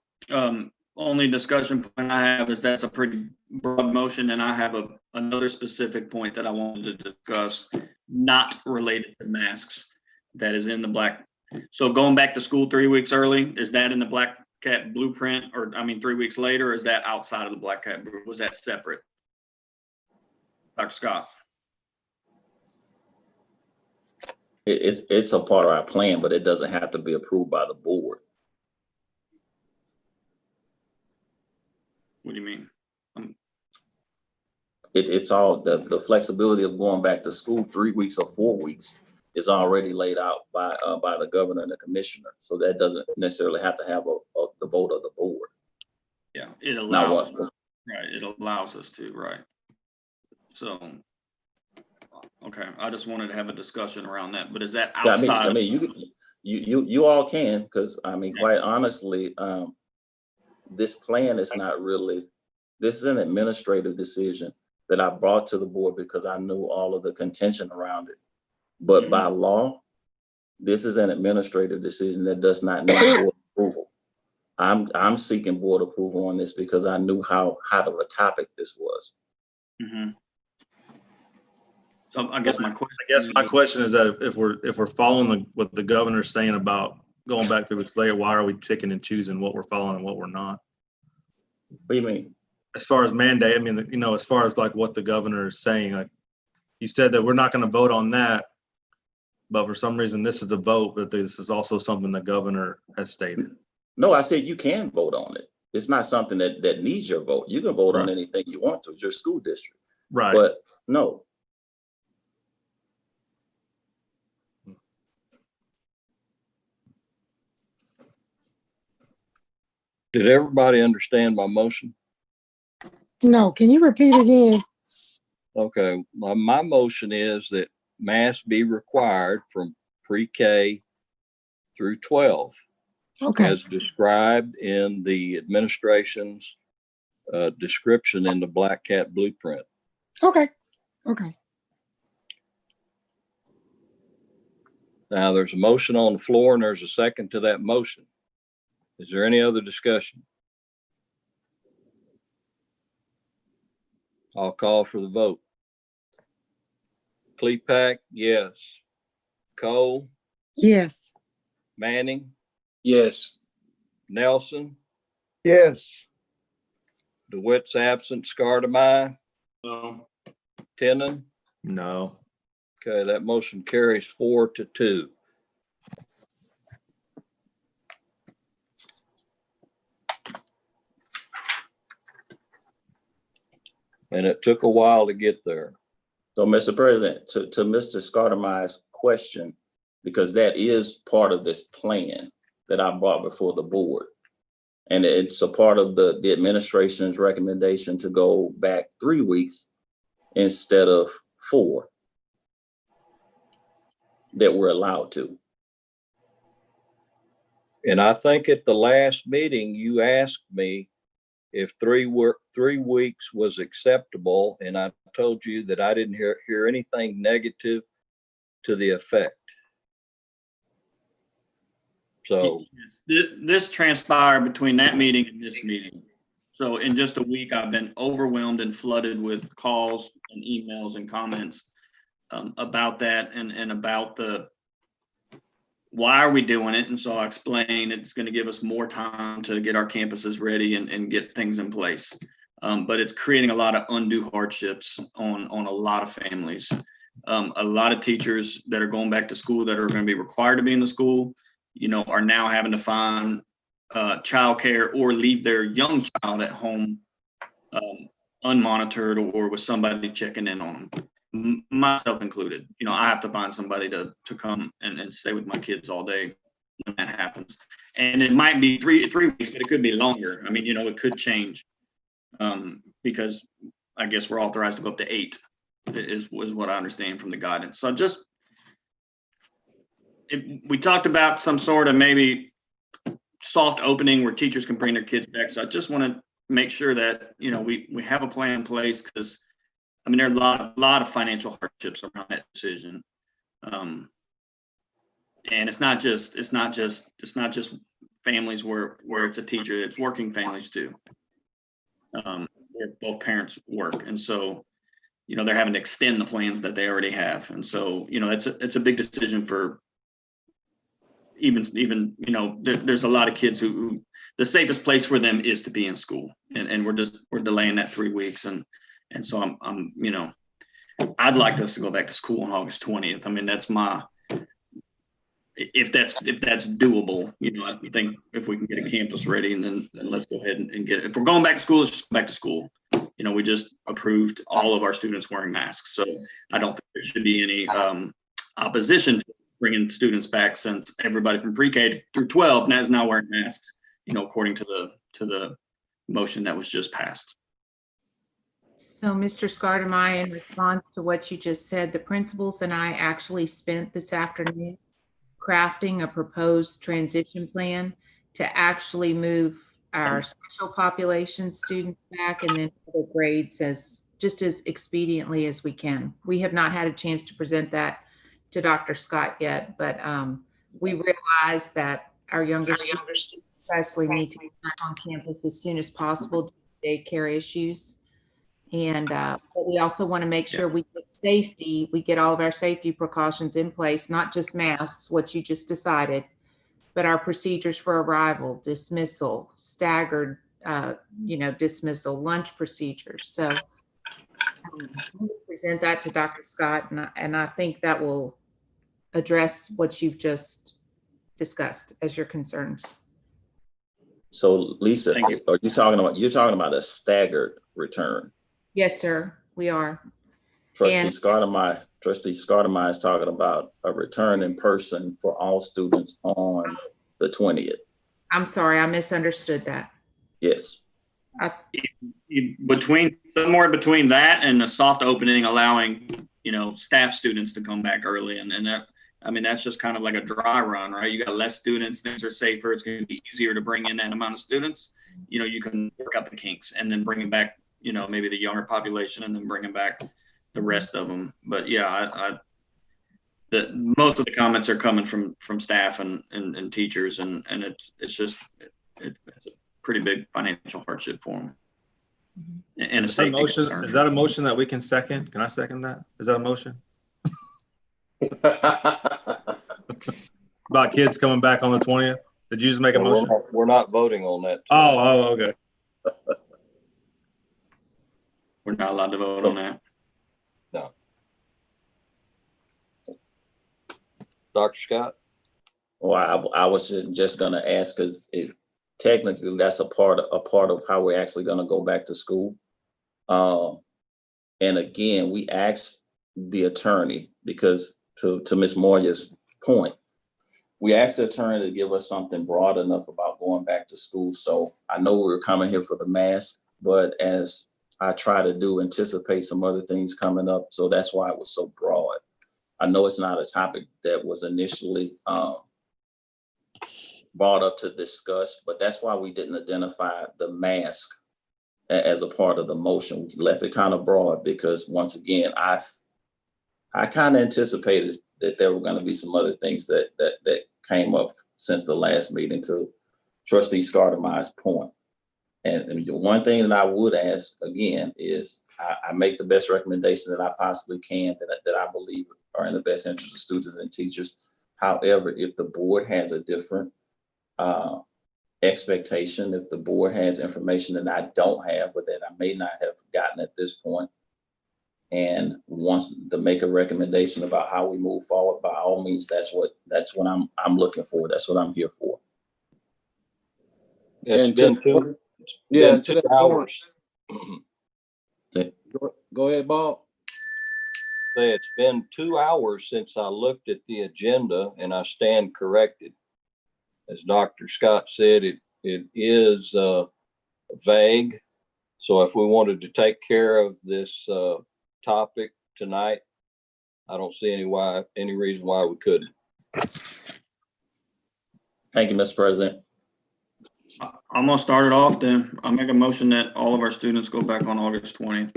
only discussion point I have is that's a pretty broad motion, and I have another specific point that I wanted to discuss, not related to masks, that is in the Black. So going back to school 3 weeks early, is that in the Black Cat blueprint, or 3 weeks later, or is that outside of the Black Cat? Was that separate? Dr. Scott. It's a part of our plan, but it doesn't have to be approved by the board. What do you mean? It's all the flexibility of going back to school 3 weeks or 4 weeks is already laid out by the governor and the commissioner. So that doesn't necessarily have to have the vote of the board. Yeah, it allows. Right, it allows us to, right. So, okay, I just wanted to have a discussion around that, but is that outside? I mean, you all can, because quite honestly, this plan is not really, this is an administrative decision that I brought to the board because I knew all of the contention around it. But by law, this is an administrative decision that does not need board approval. I'm seeking board approval on this because I knew how hot of a topic this was. So I guess my question. I guess my question is that if we're following what the governor's saying about going back to its layer, why are we picking and choosing what we're following and what we're not? What do you mean? As far as mandate, I mean, as far as like what the governor is saying, like you said that we're not going to vote on that, but for some reason this is a vote, but this is also something the governor has stated. No, I said you can vote on it. It's not something that needs your vote. You can vote on anything you want to. It's your school district. Right. But no. Did everybody understand my motion? No, can you repeat again? Okay, my motion is that masks be required from pre-K through 12. Okay. As described in the administration's description in the Black Cat Blueprint. Okay. Okay. Now there's a motion on the floor and there's a second to that motion. Is there any other discussion? I'll call for the vote. Klepak, yes. Cole? Yes. Manning? Yes. Nelson? Yes. DeWitt's absent. Scardamai? No. Tenon? No. Okay, that motion carries 4-2. And it took a while to get there. So, Mr. President, to Mr. Scardamai's question, because that is part of this plan that I brought before the board. And it's a part of the administration's recommendation to go back 3 weeks instead of 4 that we're allowed to. And I think at the last meeting, you asked me if 3 weeks was acceptable, and I told you that I didn't hear anything negative to the effect. So this transpired between that meeting and this meeting. So in just a week, I've been overwhelmed and flooded with calls and emails and comments about that and about the why are we doing it? And so I explained it's going to give us more time to get our campuses ready and get things in place. But it's creating a lot of undue hardships on a lot of families. A lot of teachers that are going back to school that are going to be required to be in the school, are now having to find childcare or leave their young child at home unmonitored or with somebody checking in on them, myself included. I have to find somebody to come and stay with my kids all day when that happens. And it might be three weeks, but it could be longer. I mean, it could change because I guess we're authorized to go up to 8 is what I understand from the guidance. So we talked about some sort of maybe soft opening where teachers can bring their kids back. So I just want to make sure that, we have a plan in place because there are a lot of financial hardships around that decision. And it's not just families where it's a teacher, it's working families too, where both parents work. And so, they're having to extend the plans that they already have. And so, it's a big decision for even there's a lot of kids who the safest place for them is to be in school, and we're delaying that 3 weeks, and so I'm I'd like us to go back to school on August 20th. That's my if that's doable. I think if we can get a campus ready, and then let's go ahead and get it. If we're going back to school, let's just go back to school. We just approved all of our students wearing masks, so I don't think there should be any opposition to bringing students back, since everybody from pre-K through 12 is now wearing masks, according to the motion that was just passed. So Mr. Scardamai, in response to what you just said, the principals and I actually spent this afternoon crafting a proposed transition plan to actually move our special population students back and then other grades as expediently as we can. We have not had a chance to present that to Dr. Scott yet, but we realize that our younger students especially need to be back on campus as soon as possible due to daycare issues. And but we also want to make sure we get all of our safety precautions in place, not just masks, what you just decided, but our procedures for arrival, dismissal, staggered, dismissal, lunch procedures. So we'll present that to Dr. Scott, and I think that will address what you've just discussed as your concerns. So Lisa, are you talking about a staggered return? Yes, sir, we are. Trustee Scartemeyer is talking about a return in person for all students on the 20th. I'm sorry, I misunderstood that. Yes. Somewhere between that and a soft opening, allowing, staff students to come back early. And that, that's just kind of like a dry run, right? You got less students, things are safer. It's going to be easier to bring in that amount of students. You can work out the kinks and then bring back, maybe the younger population and then bringing back the rest of them. But yeah, most of the comments are coming from staff and teachers, and it's a pretty big financial hardship for them. And is that a motion that we can second? Can I second that? Is that a motion? About kids coming back on the 20th? Did you just make a motion? We're not voting on that. Oh, okay. We're not allowed to vote on that. No. Dr. Scott? Well, I was just going to ask, because technically that's a part of how we're actually going to go back to school. And again, we asked the attorney, because to Ms. Moya's point, we asked the attorney to give us something broad enough about going back to school. So I know we were coming here for the mask, but as I try to do, anticipate some other things coming up. So that's why it was so broad. I know it's not a topic that was initially brought up to discuss, but that's why we didn't identify the mask as a part of the motion. We left it kind of broad because, once again, I kind of anticipated that there were going to be some other things that came up since the last meeting, to Trustee Scartemeyer's point. And the one thing that I would ask again is I make the best recommendation that I possibly can, that I believe are in the best interest of students and teachers. However, if the board has a different expectation, if the board has information that I don't have, or that I may not have gotten at this point, and wants to make a recommendation about how we move forward, by all means, that's what I'm looking for. That's what I'm here for. It's been 2 hours. Go ahead, Bob. Say it's been 2 hours since I looked at the agenda, and I stand corrected. As Dr. Scott said, it is vague. So if we wanted to take care of this topic tonight, I don't see any reason why we couldn't. Thank you, Mr. President. I'm gonna start it off then. I'll make a motion that all of our students go back on August 20th.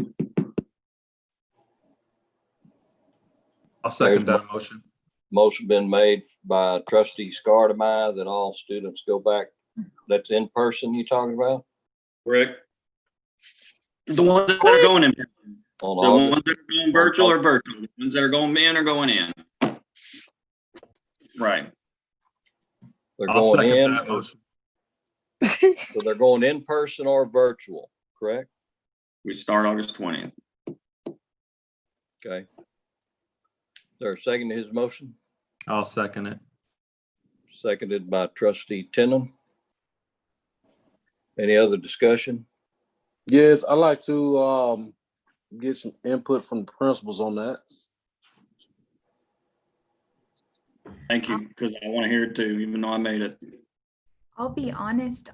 I'll second that motion. Motion been made by Trustee Scartemeyer that all students go back. That's in person you talking about? Correct. The ones that are going in person. The ones that are going virtual are virtual. The ones that are going in are going in. Right. I'll second that motion. So they're going in person or virtual, correct? We start August 20th. Okay. Is there a second to his motion? I'll second it. Seconded by Trustee Tennant. Any other discussion? Yes, I'd like to get some input from the principals on that. Thank you, because I want to hear it too, even though I made it. I'll be honest.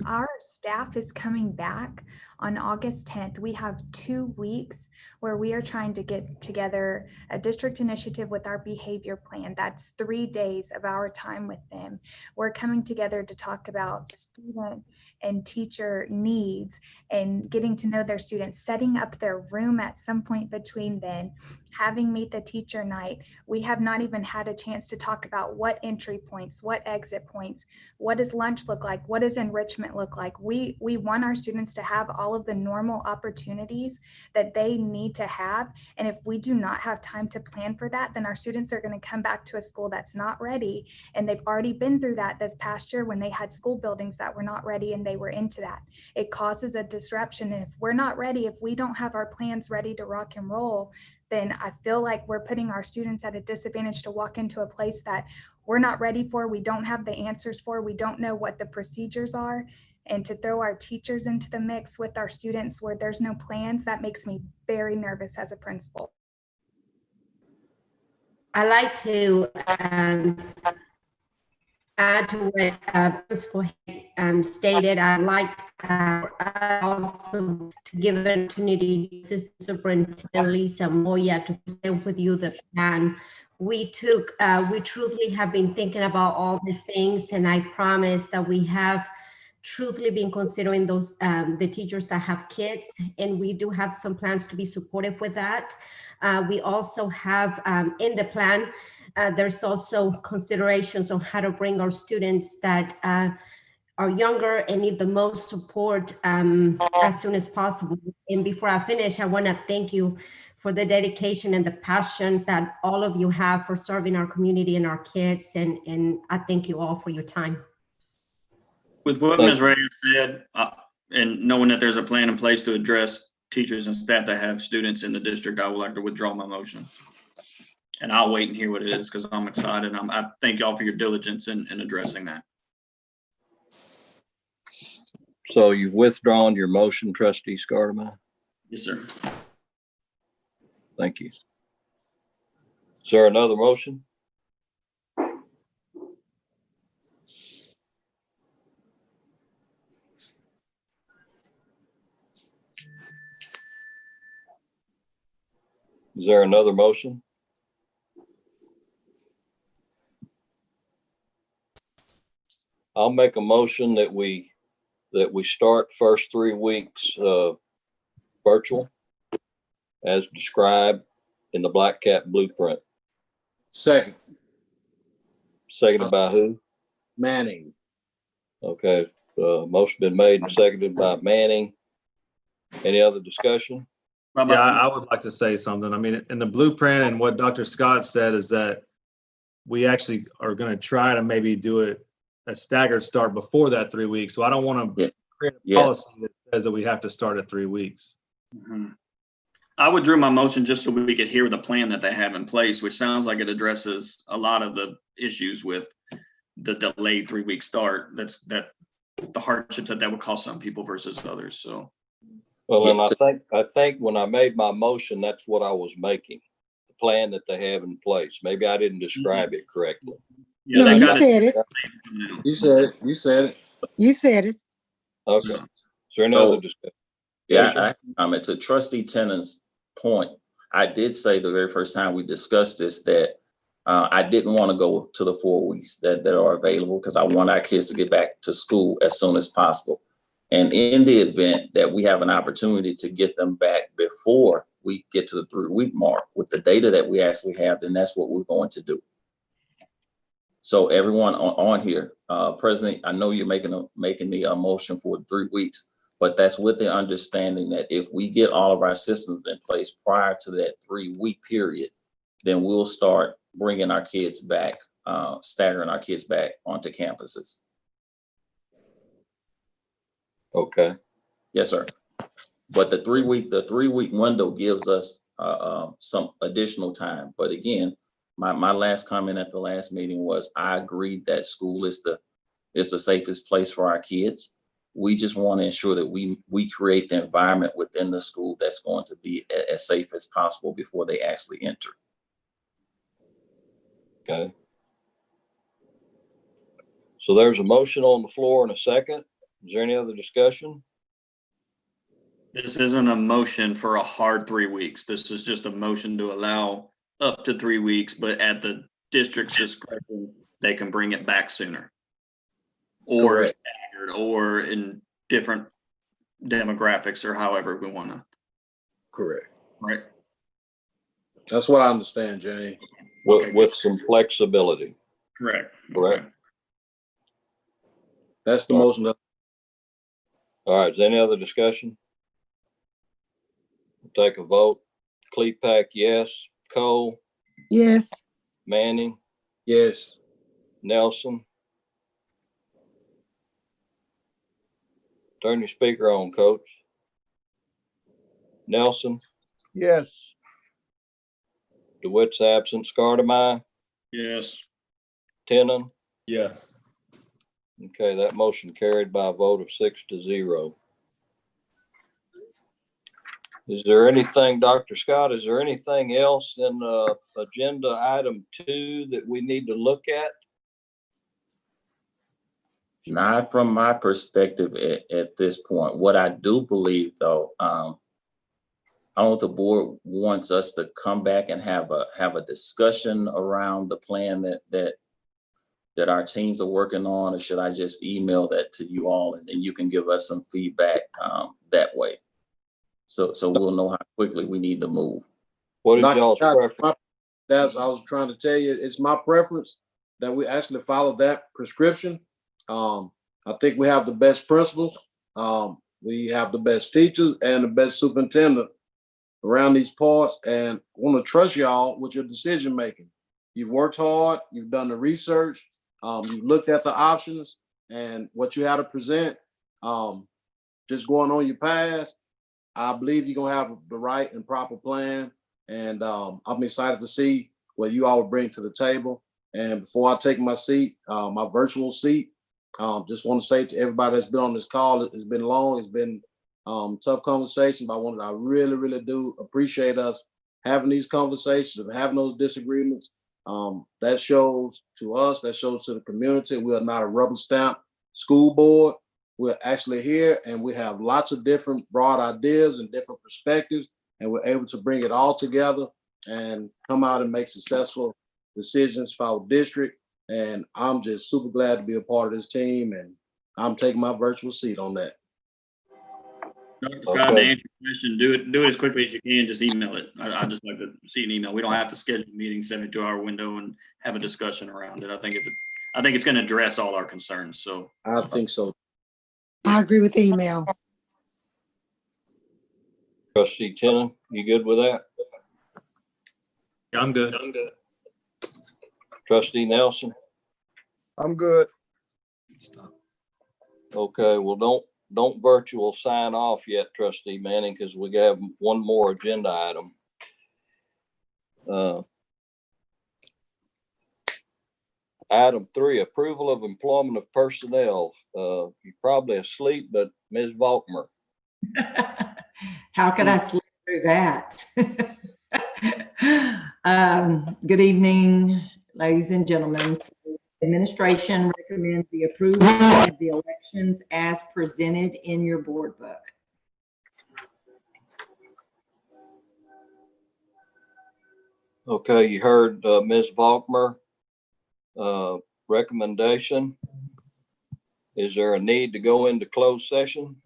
Our staff is coming back on August 10th. We have 2 weeks where we are trying to get together a district initiative with our behavior plan. That's 3 days of our time with them. We're coming together to talk about student and teacher needs and getting to know their students, setting up their room at some point between then, having meet the teacher night. We have not even had a chance to talk about what entry points, what exit points, what does lunch look like, what does enrichment look like. We want our students to have all of the normal opportunities that they need to have. And if we do not have time to plan for that, then our students are going to come back to a school that's not ready. And they've already been through that this past year when they had school buildings that were not ready and they were into that. It causes a disruption. And if we're not ready, if we don't have our plans ready to rock and roll, then I feel like we're putting our students at a disadvantage to walk into a place that we're not ready for, we don't have the answers for, we don't know what the procedures are. And to throw our teachers into the mix with our students where there's no plans, that makes me very nervous as a principal. I like to add to what Principal stated. I like also to give an opportunity to Assistant Superintendent Lisa Moya to present with you the plan. We truthfully have been thinking about all these things, and I promise that we have truthfully been considering those the teachers that have kids, and we do have some plans to be supportive with that. We also have in the plan, there's also considerations on how to bring our students that are younger and need the most support as soon as possible. And before I finish, I want to thank you for the dedication and the passion that all of you have for serving our community and our kids. And I thank you all for your time. With what Ms. Reyes said, and knowing that there's a plan in place to address teachers and staff that have students in the district, I would like to withdraw my motion. And I'll wait and hear what it is because I'm excited. I thank y'all for your diligence in addressing that. So you've withdrawn your motion, Trustee Scardama? Yes, sir. Thank you. Is there another motion? Is there another motion? I'll make a motion that we start first 3 weeks virtual as described in the Black Cat blueprint. Second. Seconded by who? Manning. Okay, motion been made and seconded by Manning. Any other discussion? Yeah, I would like to say something. I mean, in the blueprint and what Dr. Scott said is that we actually are going to try to maybe do it a staggered start before that 3 weeks. So I don't want to create a policy that says that we have to start at 3 weeks. Mm-hmm. I withdrew my motion just so we could hear the plan that they have in place, which sounds like it addresses a lot of the issues with the delayed 3 week start. That's the hardships that would cause some people versus others. So. Well, and I think when I made my motion, that's what I was making, the plan that they have in place. Maybe I didn't describe it correctly. Yeah, no, you said it. You said it. You said it. You said it. Okay. Is there any other discussion? Yeah, I comment to Trustee Tennant's point. I did say the very first time we discussed this that I didn't want to go to the 4 weeks that are available because I want our kids to get back to school as soon as possible. And in the event that we have an opportunity to get them back before we get to the 3 week mark with the data that we actually have, then that's what we're going to do. So everyone on here, President, I know you're making the motion for 3 weeks, but that's with the understanding that if we get all of our systems in place prior to that 3 week period, then we'll start bringing our kids back, staggering our kids back onto campuses. Okay. Yes, sir. But the 3 week window gives us some additional time. But again, my last comment at the last meeting was I agreed that school is the safest place for our kids. We just want to ensure that we create the environment within the school that's going to be as safe as possible before they actually enter. Okay. So there's a motion on the floor and a second. Is there any other discussion? This isn't a motion for a hard 3 weeks. This is just a motion to allow up to 3 weeks, but at the district's discretion, they can bring it back sooner. Or staggered, or in different demographics or however we want to. Correct. Right. That's what I understand, Jane. With some flexibility. Correct. Correct. Okay. That's the motion. All right. Is there any other discussion? We'll take a vote. Clepack, yes. Cole, Yes. Manning, Yes. Nelson. Turn your speaker on, Coach. Nelson, Yes. DeWitt's absent. Scardamai, Yes. Tenon. Yes. Okay, that motion carried by a vote of 6-0. Is there anything, Dr. Scott, is there anything else in agenda item 2 that we need to look at? Not from my perspective at this point. What I do believe, though, I don't know if the board wants us to come back and have a discussion around the plan that our teams are working on, or should I just email that to you all and then you can give us some feedback that way? So we'll know how quickly we need to move. What is y'all's preference? That's I was trying to tell you. It's my preference that we actually follow that prescription. I think we have the best principals. We have the best teachers and the best superintendent around these parts, and I want to trust y'all with your decision making. You've worked hard. You've done the research. You've looked at the options and what you had to present. Just going on your past, I believe you're gonna have the right and proper plan, and I'm excited to see what you all will bring to the table. And before I take my seat, my virtual seat, just want to say to everybody that's been on this call, it's been long, it's been tough conversation, but I really, really do appreciate us having these conversations and having those disagreements. That shows to us, that shows to the community, we are not a rubber stamp school board. We're actually here and we have lots of different broad ideas and different perspectives, and we're able to bring it all together and come out and make successful decisions for our district. And I'm just super glad to be a part of this team, and I'm taking my virtual seat on that. Dr. Scott, to answer your question, do it as quickly as you can. Just email it. I just like to see an email. We don't have to schedule a meeting 72-hour window and have a discussion around it. I think it's going to address all our concerns. So I think so. I agree with the email. Trustee Tenon, you good with that? Yeah, I'm good. Trustee Nelson? I'm good. Okay, well, don't virtual sign off yet, Trustee Manning, because we have one more agenda item. Item 3, approval of employment of personnel. You're probably asleep, but Ms. Volkmer. How could I sleep through that? Good evening, ladies and gentlemen. Administration recommends the approval of the elections as presented in your board book. Okay, you heard Ms. Volkmer recommendation. Is there a need to go into closed session?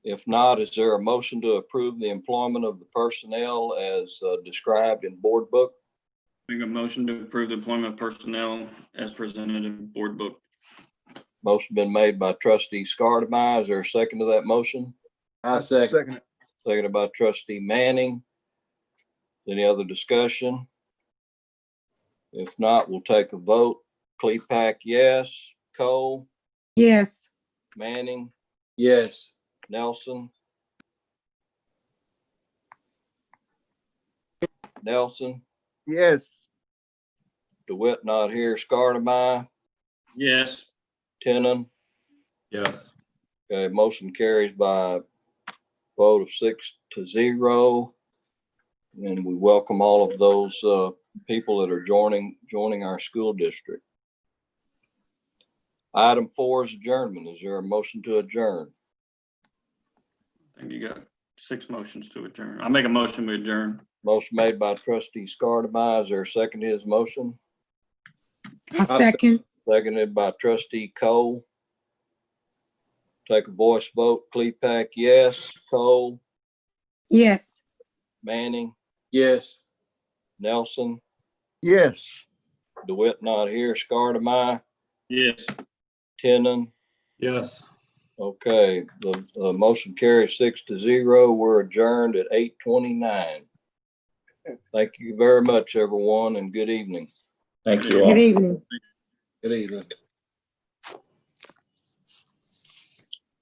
If not, is there a motion to approve the employment of the personnel as described in board book? make a motion to approve the employment of personnel as presented in board book. Motion been made by trustee Scardamai. Is there a second to that motion? I second. Seconded by trustee Manning. Any other discussion? If not, we'll take a vote. Clepack, yes. Cole, Yes. Manning, Yes. Nelson. Nelson, Yes. DeWitt not here. Scardamai, Yes. Tenon. Yes. Okay, motion carries by a vote of 6-0. And we welcome all of those people that are joining our school district. Item 4 is adjournment. Is there a motion to adjourn? I think you got 6 motions to adjourn. I'll make a motion to adjourn. Motion made by trustee Scardamai. Is there a second to his motion? I second. Seconded by trustee Cole. Take a voice vote. Clepak, yes. Cole, Yes. Manning, Yes. Nelson, Yes. DeWitt not here. Scardamai, Yes. Tenon. Yes. Okay, the motion carries 6-0. We're adjourned at 8:29. Thank you very much, everyone, and good evening. Thank you all. Good evening. Good evening.